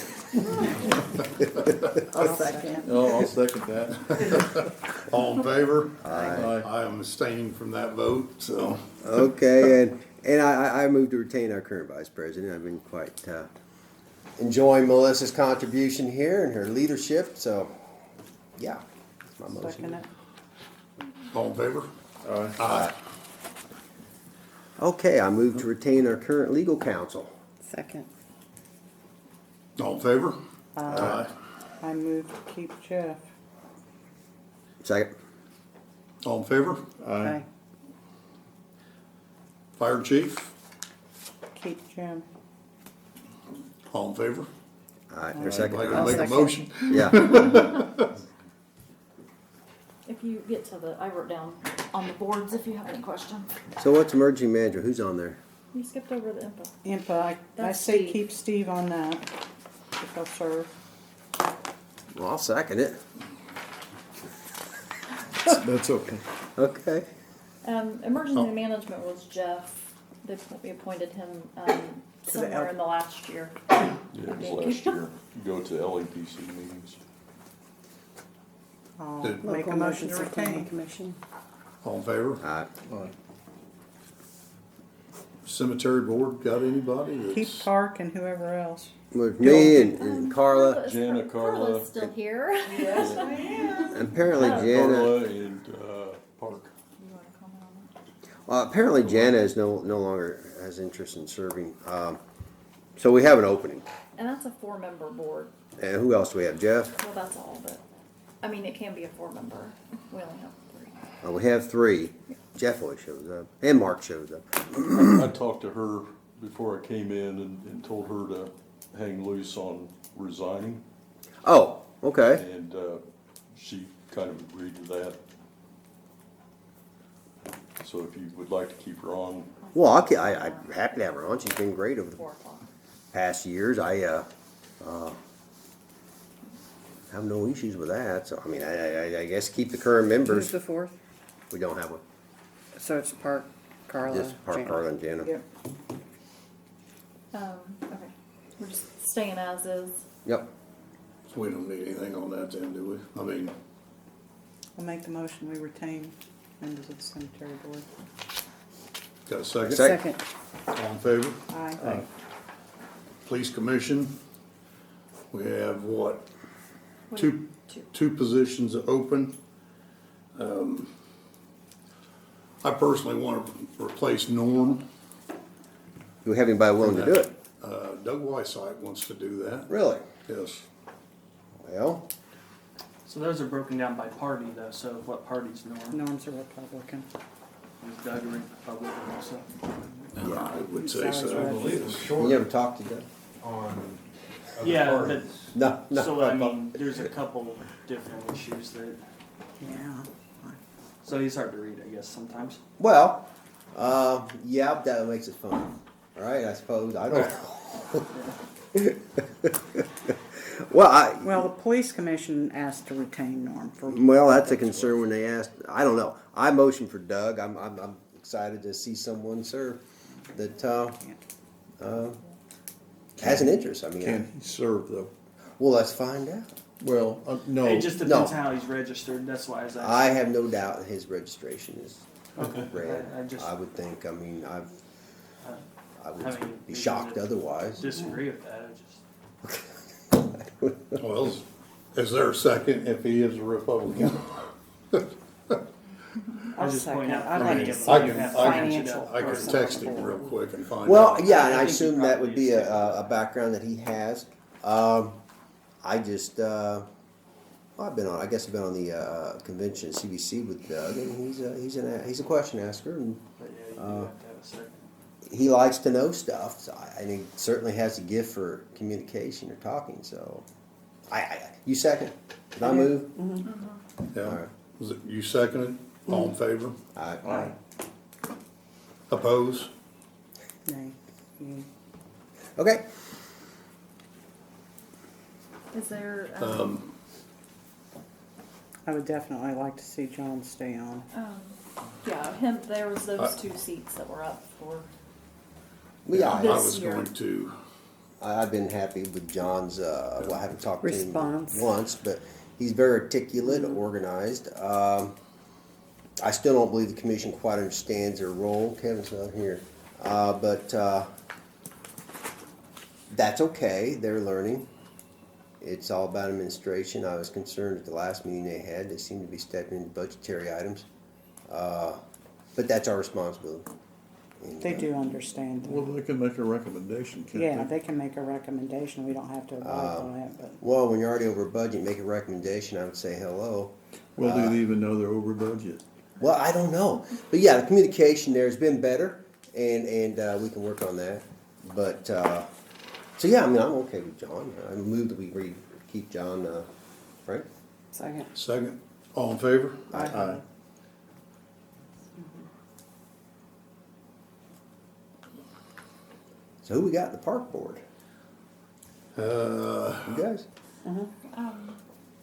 I'll second. Oh, I'll second that. All in favor? Aye. I am abstaining from that vote, so. Okay, and I moved to retain our current vice president. I've been quite enjoying Melissa's contribution here and her leadership. So, yeah, that's my motion. Second it. All in favor? Aye. Okay, I move to retain our current legal counsel. Second. All in favor? Aye. I move to keep Jeff. Second. All in favor? Aye. Fire chief? Keep Jim. All in favor? Aye. Or second. Like to I'll make a second. motion? Yeah. If you get to I wrote down on the boards if you have any questions. So what's emergency manager? Who's on there? You skipped over the info. Impa, I That's say Steve. keep Steve on that, if he'll serve. Well, I'll second it. That's okay. Okay. Emergency management was Jeff. We appointed him somewhere in the last year. Yeah, it was last year. Go to LAPC meetings. I'll Did- make a Local motion to Emergency Planning retain. Commission. All in favor? Aye. Cemetery board, got anybody Keep that's? Park and whoever else. With me and Carla. Jana, Carla. Carla's still here. Yes, I am. Apparently Jana. Carla and Park. You want to comment on that? Well, apparently Jana is no longer has interest in serving. So we have an opening. And that's a 4-member board. And who else do we have? Jeff? Well, that's all, but I mean, it can be a 4-member. We only have 3. We have 3. Jeff always shows up, and Mark shows up. I talked to her before I came in and told her to hang loose on resigning, Oh, okay. and she kind of agreed to that. So if you would like to keep her on, Well, I'm happy to have her on. She's been great over the 4 o'clock. past years. I have no issues with that. So I mean, I guess keep the current Who's members. the fourth? We don't have one. So it's Park, Carla, Just Park, Jana. Carla, and Jana. Yep. Okay. We're just staying as is. Yep. So we don't need anything on that then, do we? I mean, I'll make the motion, we retain members of the cemetery board. got a second? Second. All in favor? Aye. Police commission, we have what? Two Two. positions open. I personally want to replace Norm. Do we have anybody willing to do it? Doug Wysite wants to do that. Really? Yes. Well, So those are broken down by party though, so what party's Norm? Norm's a Republican. Is Doug a Republican also? I would say so. you never talked to them? On. Yeah, but, No, no. so I mean, there's a couple different issues that, Yeah. so he's hard to read, I guess, sometimes. Well, yeah, that makes it fun. All right, I suppose. I don't. Well, the police commission asked to retain Norm for. Well, that's a concern when they asked. I don't know. I motion for Doug. I'm excited to see someone serve that has an interest. I mean, Can he serve though? well, let's find out. Well, no. It just depends No. how he's registered, that's why I was asking. I have no doubt that his registration is Okay. red. I just- I would think. I mean, I would I mean, be shocked otherwise. Disagree with that, I just. Well, is there a second if he is a Republican? I was just pointing out. I'd for like me to if see you I can- have I can- financial I can person text on the him real board. quick and find Well, out. yeah, and I I think assume he that would be probably a background that he has. I just, well, I guess I've been on the convention CBC with Doug, and he's a question asker, and But yeah, you do have to have a second. he likes to know stuff. So and he certainly has a gift for communication or talking. So, you second? Did I move? Yeah. All right. Was it you seconded? All in favor? Aye. Oppose? Nay. Okay. Is there? I would definitely like to see John stay on. Yeah, him. There was those 2 seats that were up for. Yeah, I This was year. going to, I've been happy with John's, well, I haven't talked to him Response. once, but he's very articulate, organized. I still don't believe the commission quite understands their role. Kevin's not here. But that's okay. They're learning. It's all about administration. I was concerned at the last meeting they had. They seemed to be stepping into budgetary items. But that's our responsibility. And, They do understand. well, they can make a recommendation, can't they? Yeah, they can make a recommendation, we don't have to abide by it, but. Well, when you're already over budget, make a recommendation, I would say hello. Well, do they even know they're over budget? Well, I don't know. But yeah, the communication there has been better, and we can work on that. But, so yeah, I mean, I'm okay with John. I move that we keep John, Frank? Second. Second, all in favor? Aye. So who we got in the park board? You guys?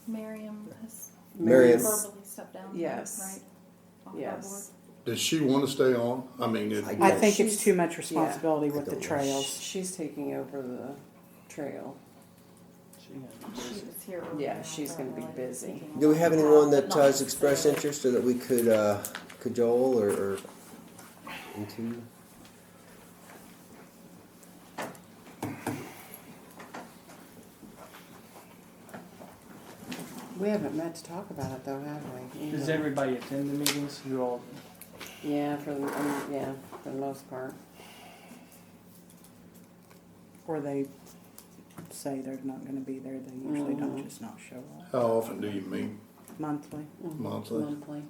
Miriam has Miriam. verbally stepped down. Yes. Right. Off that Yes. board. Does she want to stay on? I mean, I think She's- it's too much responsibility with I the don't know. trails. She's taking over the trail. She was here. Yeah, earlier, she's gonna be apparently, busy. speaking Do we on have behalf, anyone but that not has expressed necessarily. interest so that we could cajole or into? We haven't met to talk about it though, have we? Does everybody attend the meetings? You all, Yeah, for the most part. Or they say they're not gonna be there, they usually don't Mhm. just not show up. how often do you meet? Monthly, Monthly? Monthly.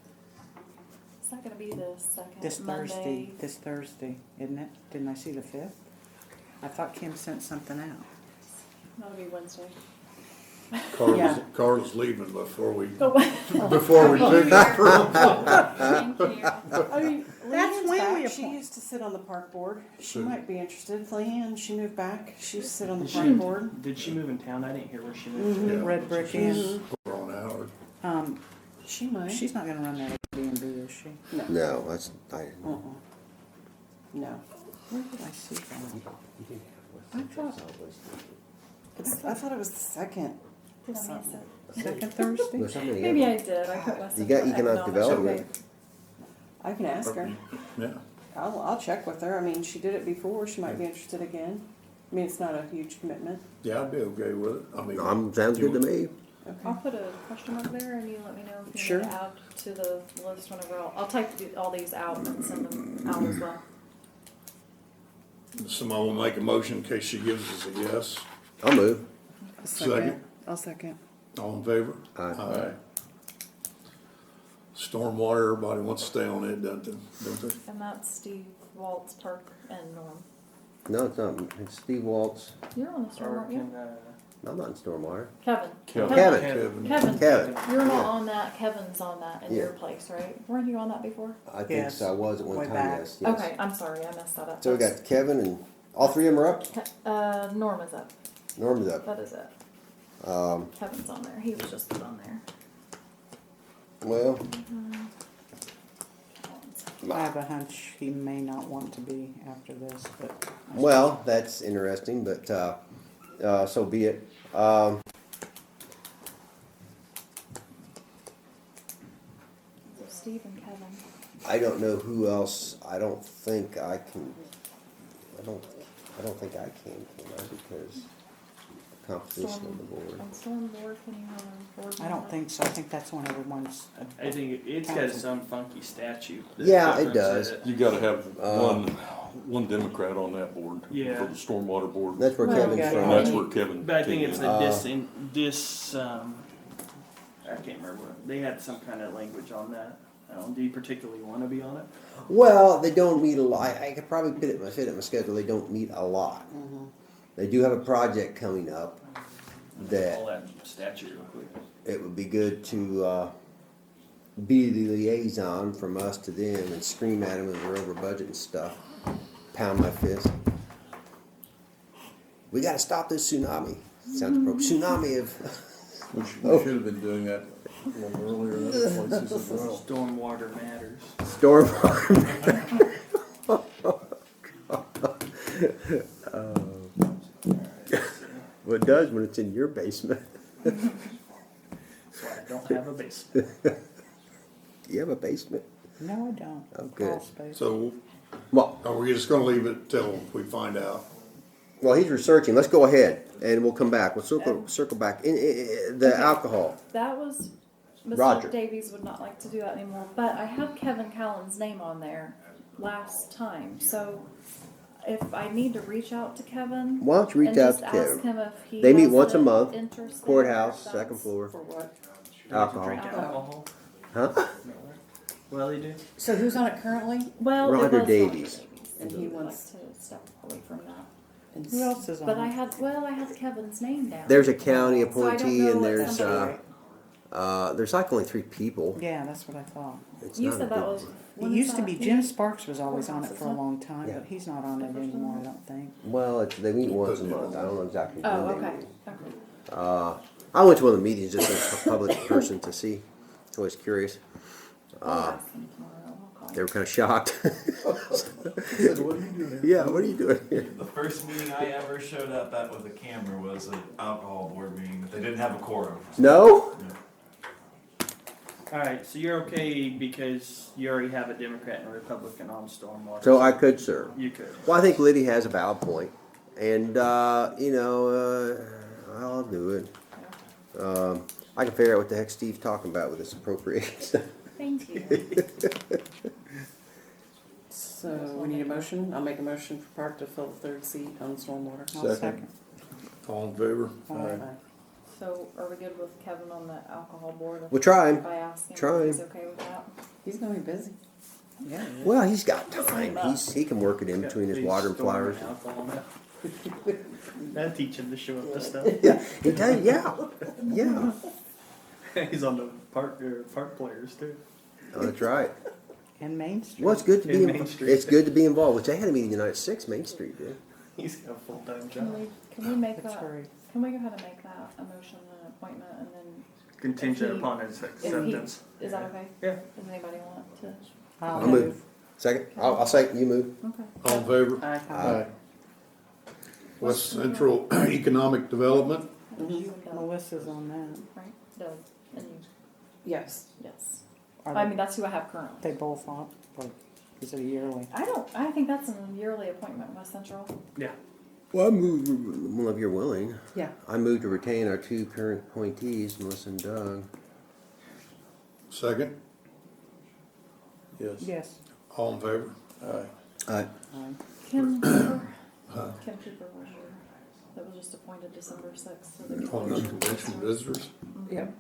Is that gonna be the second this Monday? Thursday, isn't it? Didn't I see the 5th? I thought Kim sent something out. That'll be Wednesday. Yeah. Carla's leaving before we, Oh, before we pick up her. thank you. I mean, That's Leanne's when back. we She used to sit on the park board. She Sure. might be interested. Leanne, she moved back. She used to sit on the Did park she- board. Did she move in town? I didn't hear where she moved. Mhm, Yeah. Red Brick Inn. We're on Howard. She might. She's not gonna run that Airbnb, is she? No, that's, No. Where did I see that? I thought it was the second. Did I miss it? Second Thursday? there's so many. Maybe I did. I put myself. You got on economic economic. development. Okay. I can ask her. Yeah. I'll check with her. I mean, she did it before. She might be interested again. I mean, it's not a huge commitment. Yeah, I'd be okay with it. I mean. Sounds good to me. I'll put a question mark there, and you let me know if you Sure. want to add to the list whenever I'll type all these out and send them out as well. Somebody will make a motion in case she gives us a yes. I'll move. Second. I'll second. All in favor? Aye. Stormwater, everybody wants to stay on it, don't they? And that's Steve Waltz, Park, and Norm. No, it's not. It's Steve Waltz. You're on the storm, Or aren't you? I'm not in Stormwater. Kevin. Kevin. Kevin. You're not on that. Kevin's on that in Yeah. your place, right? Weren't you on that before? I think Yes. so. I was at one Way time, back. yes. Yes. Okay, I'm sorry, I messed that up. So we got Kevin and all three of them are up? Norm is up. Norm's up. That is it. Kevin's on there. He was just put on there. Well, I have a hunch he may not want to be after this, but. well, that's interesting, but so be it. So Steve and Kevin. I don't know who else. I don't think I can. I don't think I can because composition of the board. On storm board, can you have a board? I don't think so. I think that's when everyone's. I think it's got its own funky statute. that Yeah, it governs does. You gotta have one Democrat on that board. Yeah. For the stormwater board. That's where Well, Kevin's yeah. from. And that's where Kevin. But I think came it's in. I can't remember. They had some kind of language on that. Do you particularly want to be on it? Well, they don't meet a lot. I could probably fit it in my schedule. They don't meet a lot. They do have a project coming up that All that statute real quick. it would be good to be the liaison from us to them and scream at them as they're over budget and stuff. Pound my fist. We got to stop this tsunami. Sounds appropriate. Tsunami of. We should have been doing that a little earlier in other places as well. Stormwater matters. Storm. Well, it does when it's in your basement. That's why I don't have a basement. You have a basement? No, I don't. Oh, good. Crawl space. So Well, are we just gonna leave it till we find out? well, he's researching. Let's go ahead and we'll come back. We'll circle back. The alcohol. That was, Mr. Roger. Davies would not like to do that anymore, but I have Kevin Callan's name on there last time, so if I need to reach out to Kevin. Why don't you reach and out just to ask Kevin? him if he They meet has once a an month. interest there, Courthouse, if that's- second floor. For what? Alcohol. Drink alcohol? Huh? Well, they do. So who's on it currently? Well, it Roger was Davies. And he He would like wants. to step away from that. Who else is on But I it? had Kevin's name down. There's a county So I don't appointee know and what there's somebody- there's like only 3 people. Yeah, that's what I thought. It's You not a said that big- was. It used to be Jim Sparks was always on it Courthouse, for a isn't it? long time, Yeah. but he's not on it anymore, I don't think. Well, they meet once a month. I don't know exactly when Oh, they okay, meet. okay. I went to one of the meetings just as a public person to see. It's always curious. I'll ask him tomorrow. I'll call They him. were kind of shocked. Said, what are you doing here? Yeah, what are you doing here? The first meeting I ever showed up at with a camera was an alcohol board meeting, but they didn't have a quorum. No? All right, so you're okay because you already have a Democrat and a Republican on stormwater. So I could serve. You could. Well, I think Liddy has a valid point, and I'll do it. I can figure out what the heck Steve's talking about with this appropriation. Thank you. So we need a motion. I'll make a motion for Park to fill the third seat on stormwater. I'll Second. All in favor? Aye. So are we good with Kevin on the alcohol board? We'll try him. If I ask him Try if he's him. okay with that? He's gonna be busy. Yeah. Well, he's got time. He can work it in between his water and flowers. Alcohol now. That teach him to show up to stuff. Yeah, he does, yeah. He's on the park players too. Oh, that's right. And Main Street. Well, it's good to be, In Main Street. it's good to be involved, which they had a meeting tonight at 6 Main Street, dude. He's got a full-time Can job. we make That's that, right. can we go ahead and make that a motion and an appointment and then, Contingent If he- upon his if he, acceptance. is that okay? Yeah. Does anybody want to? I'll I'll move. Second? I'll say, you move. Okay. All in favor? Aye. Aye. West Central Economic Development, You and Doug, Melissa's on that. right? Doug, and you, Yes. yes. Are I they, mean, that's who I have currently. they both on, or is it a yearly? I think that's a yearly appointment, West Central. Yeah. Well, I move, well, if you're willing, Yeah. I move to retain our 2 current appointees, Melissa and Doug. second, Yes. Yes. all in favor? Aye. Aye. Kim Cooper. Kim Cooper was your, that was just appointed December 6th. So the On the convention visitors, Yep.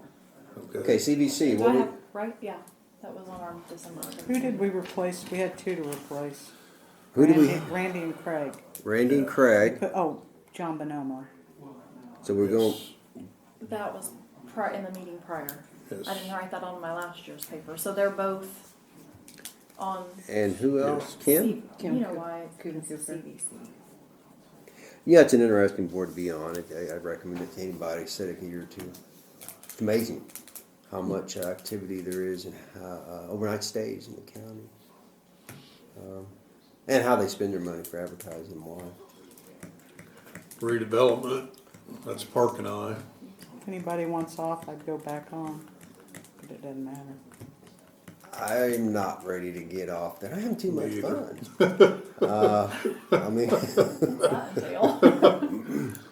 Okay, CBC, Do I what we, have, right? Yeah, that was on our December. Who did we replace? We had 2 to replace. who do we, Randy and Craig. Randy and Craig, Oh, John Bonomo. so we're going, That was in the meeting prior. yes. I didn't write that on my last year's paper. So they're both on. and who else? Kim? You know why? Kim It's Cooper. CBC. Yeah, it's an interesting board to be on. I recommend it to anybody, set it a year or two. It's amazing how much activity there is and how, overnight stays in the county. And how they spend their money for advertising and why. Redevelopment, that's Park and I. If anybody wants off, I'd go back on, but it doesn't matter. I'm not ready to get off there. I have too much Me fun. either. I mean, That entail.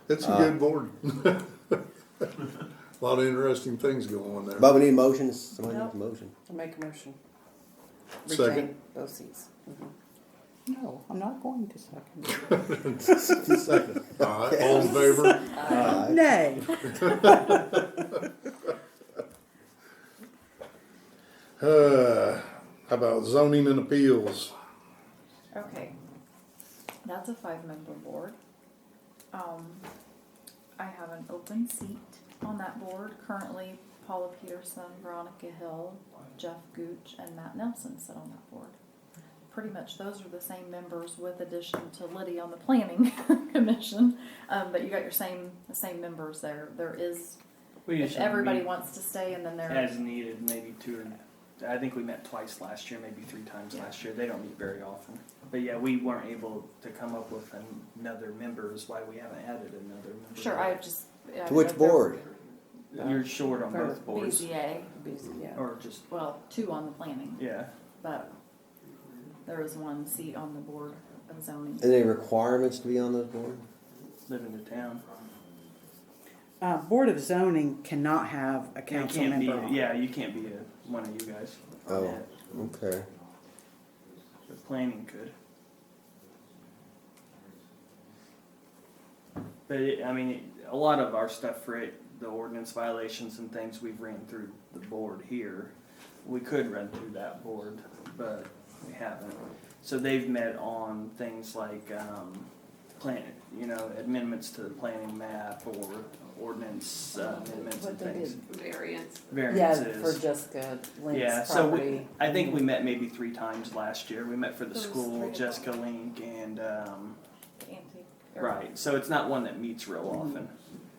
It's a good board. A lot of interesting things going on there. but we need motions. Somebody Nope. needs a motion. I'll make a motion. Second. Retain both seats. Mhm. No, I'm not going to second. Second. All right, all in favor? Nay. How about zoning and appeals? Okay. That's a 5-member board. I have an open seat on that board. Currently, Paula Peterson, Veronica Hill, Jeff Gooch, and Matt Nelson sit on that board. Pretty much those are the same members with addition to Liddy on the planning commission. But you got the same members there. There is, We if usually everybody meet wants to stay, and then there. as needed, maybe 2 or I think we met twice last year, maybe 3 times last year. They don't meet very often. But yeah, we weren't able to come up with another member is why we haven't added another member. Sure, I just. To which board? You're short on For both boards. BZA, Yeah. Or just, well, 2 on the planning, yeah. but there is 1 seat on the board of zoning. Any requirements to be on this board? Live in the town. Board of Zoning cannot have a You council can't be, member on. yeah, you can't be one of you guys. on Oh, that. okay. But planning could. But I mean, a lot of our stuff for it, the ordinance violations and things we've ran through the board here. We could run through that board, but we haven't. So they've met on things like amendments to the planning map or ordinance amendments and What they things. Variance. Yeah, Variances. for Jessica Link's Yeah, so property. I think we met maybe 3 times last year. We met for the There was school, 3 of Jessica Link, and The antique. right. So it's not one that meets real often,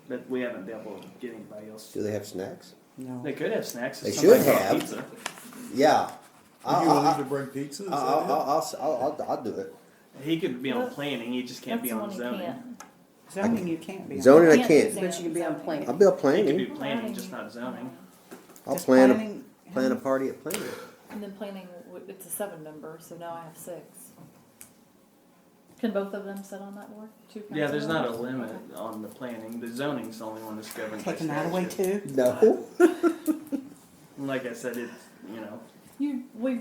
but we haven't been able to get anybody else. Do they have snacks? No. They could have snacks. They if somebody should brought have. Pizza. Yeah. Are you willing to bring pizza? Is that it? I'll do it. He could be on Well, planning. He just can't That's be the on one you zoning. can't. Zoning, you can't be on. Zoning, I do can't. But you can be on zoning. planning. I'll be on He could planning. do planning, just not zoning. I'll Just plan planning, a party at planning. And then planning, it's a 7-member, so now I have 6. Can both of them sit on that board? 2 Yeah, there's not a council members? limit on the planning. The zoning's the only one that's governed by Taking that away statute. too? No. And like I said, it's We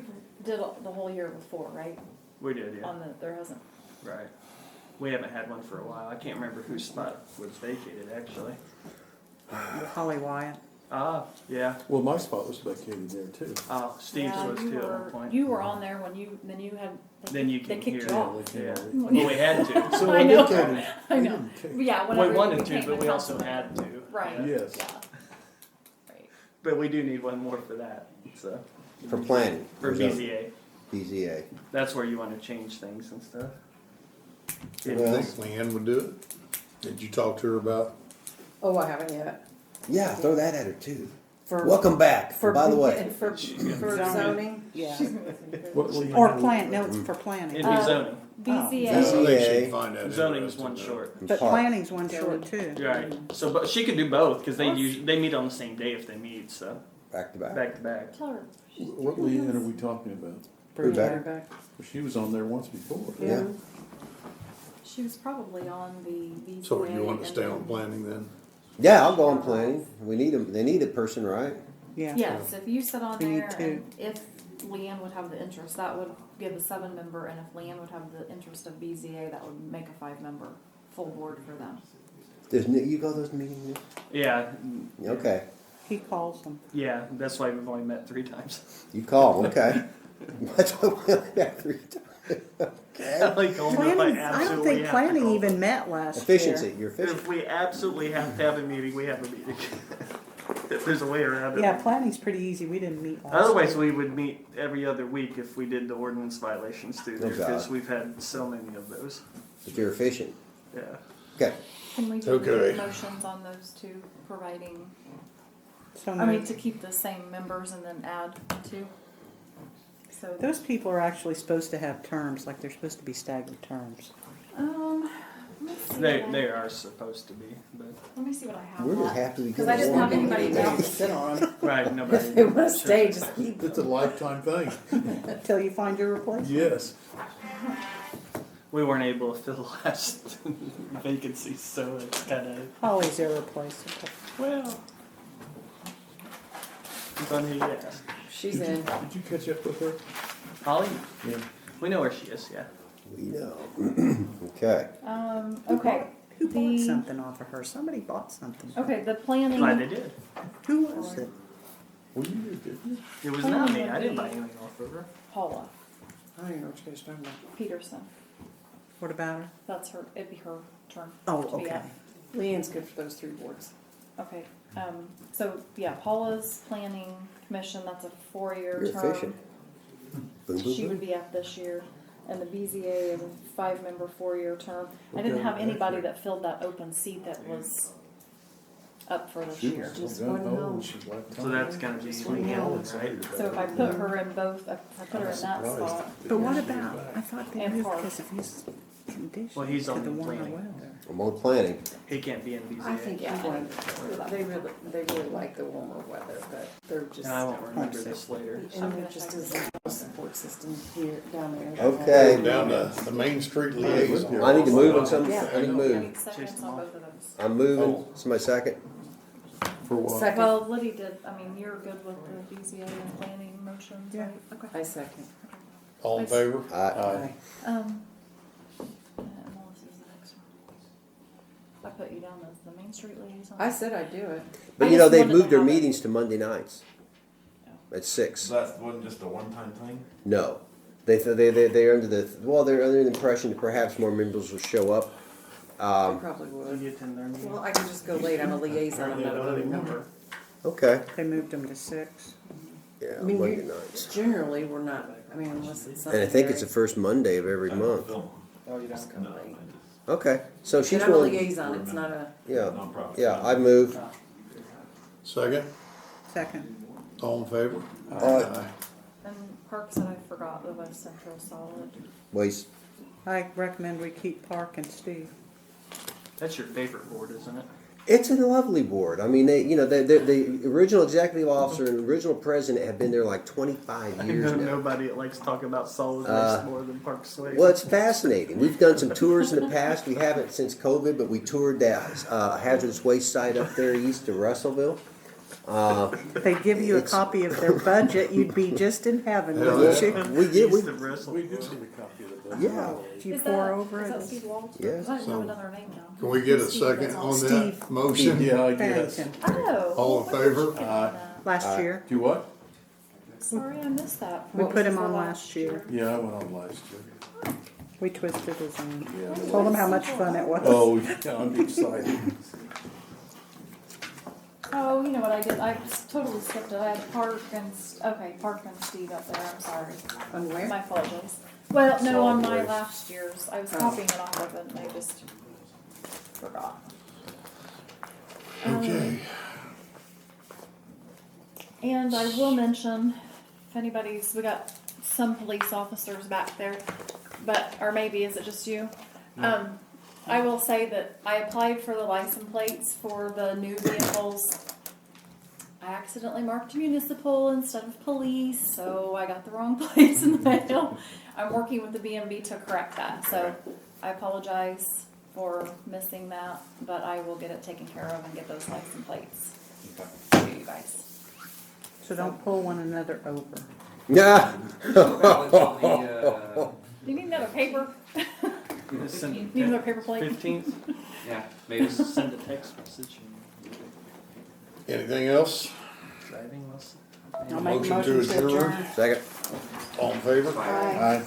did the whole year before, right? we did, yeah. There hasn't. Right. We haven't had one for a while. I can't remember whose spot was vacated actually. Holly Wyatt. Yeah. Well, my spot was vacated there too. Steve's Yeah, was you too at were, one point. you were on there when they can kicked hear. you off. Yeah. When Well, we had to. So I I know. vacated. I know. Yeah, whenever We you wanted to, became but a we also councilman. had to. Right. Yeah. Yes. Yeah. Right. But we do need one more for that. So For planning. for Or is that- BZA, BZA. that's where you want to change things and stuff. I think Leanne would do it. Did you talk to her about? Oh, I haven't yet. Yeah, throw that at her too. For- Welcome back, For, by the way. and for zoning? Yeah. What will you Or do? plan, no, it's for planning. It'd be zoning. BZA. I think BZA. she'd find that Zoning's interesting, one though. short. But Park. planning's one short too. Right. So, but she could do both because they meet on the same day if they meet. So Back to back. back to back. Tell her. What Leanne are we talking about? Who's that? Back. Well, she was on there once before. Yeah. She was probably on the BZA. So you want to and stay on then- planning then? Yeah, I'll go on planning. We need them. They need a person, right? Yeah. Yes, if you sit on We need there two. and if Leanne would have the interest, that would give a 7-member, and if Leanne would have the interest of BZA, that would make a 5-member full board for them. Does Nick, you go to those meetings? Nick? Yeah. Okay. He calls them. Yeah. That's why we've only met 3 times. You call. Okay. That's what we only got 3 times. Okay. Like, only if Planning, I don't absolutely think have to planning call. even met last year. Efficiency. You're efficient. If we absolutely have to have a meeting, we have a meeting. If there's a way around it. Yeah, planning's pretty easy. We didn't meet last year. Otherwise, we would meet every other week if we did the ordinance violations through there, Oh, God. because we've had so many of those. But you're efficient. Yeah. Okay. Can we do Okay. motions on those two, providing, So I mean, moved. to keep the same members and then add 2? So, Those people are actually supposed to have terms, like they're supposed to be staggered terms. let me see They what I- they are supposed to be, but Let me see what I have. We're just left. happy we Because get I didn't have one. anybody Down to else. sit on. right, nobody. If they want to stay, just keep It's a lifetime thing. Until you find your replacement. Yes. We weren't able to fill the last vacancies, so it's kind of Holly's irreplaceable. well. Funny, yeah. She's in. Did you catch up with her? Holly, Yeah. we know where she is. Yeah. We know. Okay. Okay. Who bought The- something off of her? Somebody bought something. Okay, the planning. Glad they did. Who was it? Well, you did, didn't you? It was not me. I didn't buy anything off of her. Paula I don't even know what you guys are talking about. Peterson. What about her? That's her. It'd be her turn. Oh, to be okay. up. Leanne's good for those 3 boards. Okay. So yeah, Paula's planning commission. That's a 4-year You're term. efficient. Boom, boom, She boom. would be up this year, and the BZA is a 5-member 4-year term. I didn't Okay, have anybody okay. that filled that open seat that was up for this She year. was Just so one gun-ho, no. she's lifetime. So that's gonna be Leanne, right? So if I put her in both, if I put her in that spot. But what about, I thought they And moved Park. because of his condition Well, he's to on the the warmer planning. weather. I'm on planning. He can't be in BZA. I think Yeah. they really like the warmer weather, but they're just. And I won't remember this later. And there just isn't a support system here, down there. Okay. Down to the Main Street liaison. I need to move on something. Yeah. I need to I move. need seconds on both of those. I'm moving. Somebody second. For what? Second. Well, Liddy did, I mean, you're good with the BZA and planning motions, Yeah. right? Okay. I second. All in favor? Aye. And Melissa's the next one. I put you down as the Main Street liaison. I said I'd do it. But I you know, just they've wanted to moved their have it. meetings to Monday nights. At So 6. that wasn't just a one-time thing? No. They're under the, well, they're under the impression that perhaps more members will show up. I probably Will would. you attend their meeting? Well, I can just go late. I'm a liaison, I'm not a voting member. Okay. They moved them to 6. Yeah, I mean, Monday you- nights. Generally, we're not, I mean, unless it's something. And I think it's the very- first Monday of every month. Oh, you Just don't? go late. Okay. So she's And I'm a willing. liaison, it's not a, Yeah. Nonprofit. Yeah, I move. Second? Second. All in favor? Aye. And Parks that I forgot, the West Central Solid. Waste. I recommend we keep Park and Steve. That's your favorite board, isn't it? It's a lovely board. I mean, the original executive officer and original president have been there like 25 I years know now. nobody that likes to talk about solid Uh, waste more than Park Sway. Well, it's fascinating. We've done some tours in the past. We haven't since COVID, but we toured that hazardous waste site up there east of Russellville. If they give you a copy of their budget, you'd be just in heaven, wouldn't you? We get, we, We did see the copy of the budget. yeah, If you Is pour that- over is that it. Steve Waltz? Yeah. 'Cause I So, wrote another name down. Can we get a Steve, second that's all. on that Steve. motion? Yeah, I guess. Pennington, Oh. All in when did you favor? get on that? last year. Do what? Sorry, I missed that. We What put was him the on last year. Yeah, I went on last year. We twisted his arm. Yeah. Told him how much fun it was. Oh, yeah, I'm excited. Oh, you know what I did? I totally skipped it. I had Park and Steve up there. I'm sorry. On where? My apologies. Well, no, on my Solid waste. last year's. I was Oh. copying it off of it and I just forgot. Okay. And I will mention, if anybody's, we got some police officers back there, or maybe is it just you? I will say that I applied for the license plates for the new vehicles. I accidentally marked municipal instead of police, so I got the wrong plates in the mail. I'm working with the BMV to correct that, so I apologize for missing that, but I will get it taken care of and get those license plates to you guys. So don't pull one another over. yeah. Do you need another paper? Just send Need another paper plate? 15th. Yeah, Maybe just send a text message. Anything else? Driving lesson. I'll make a Motion to motion to adjourn. adjourn. Second. All in favor? Aye. Aye.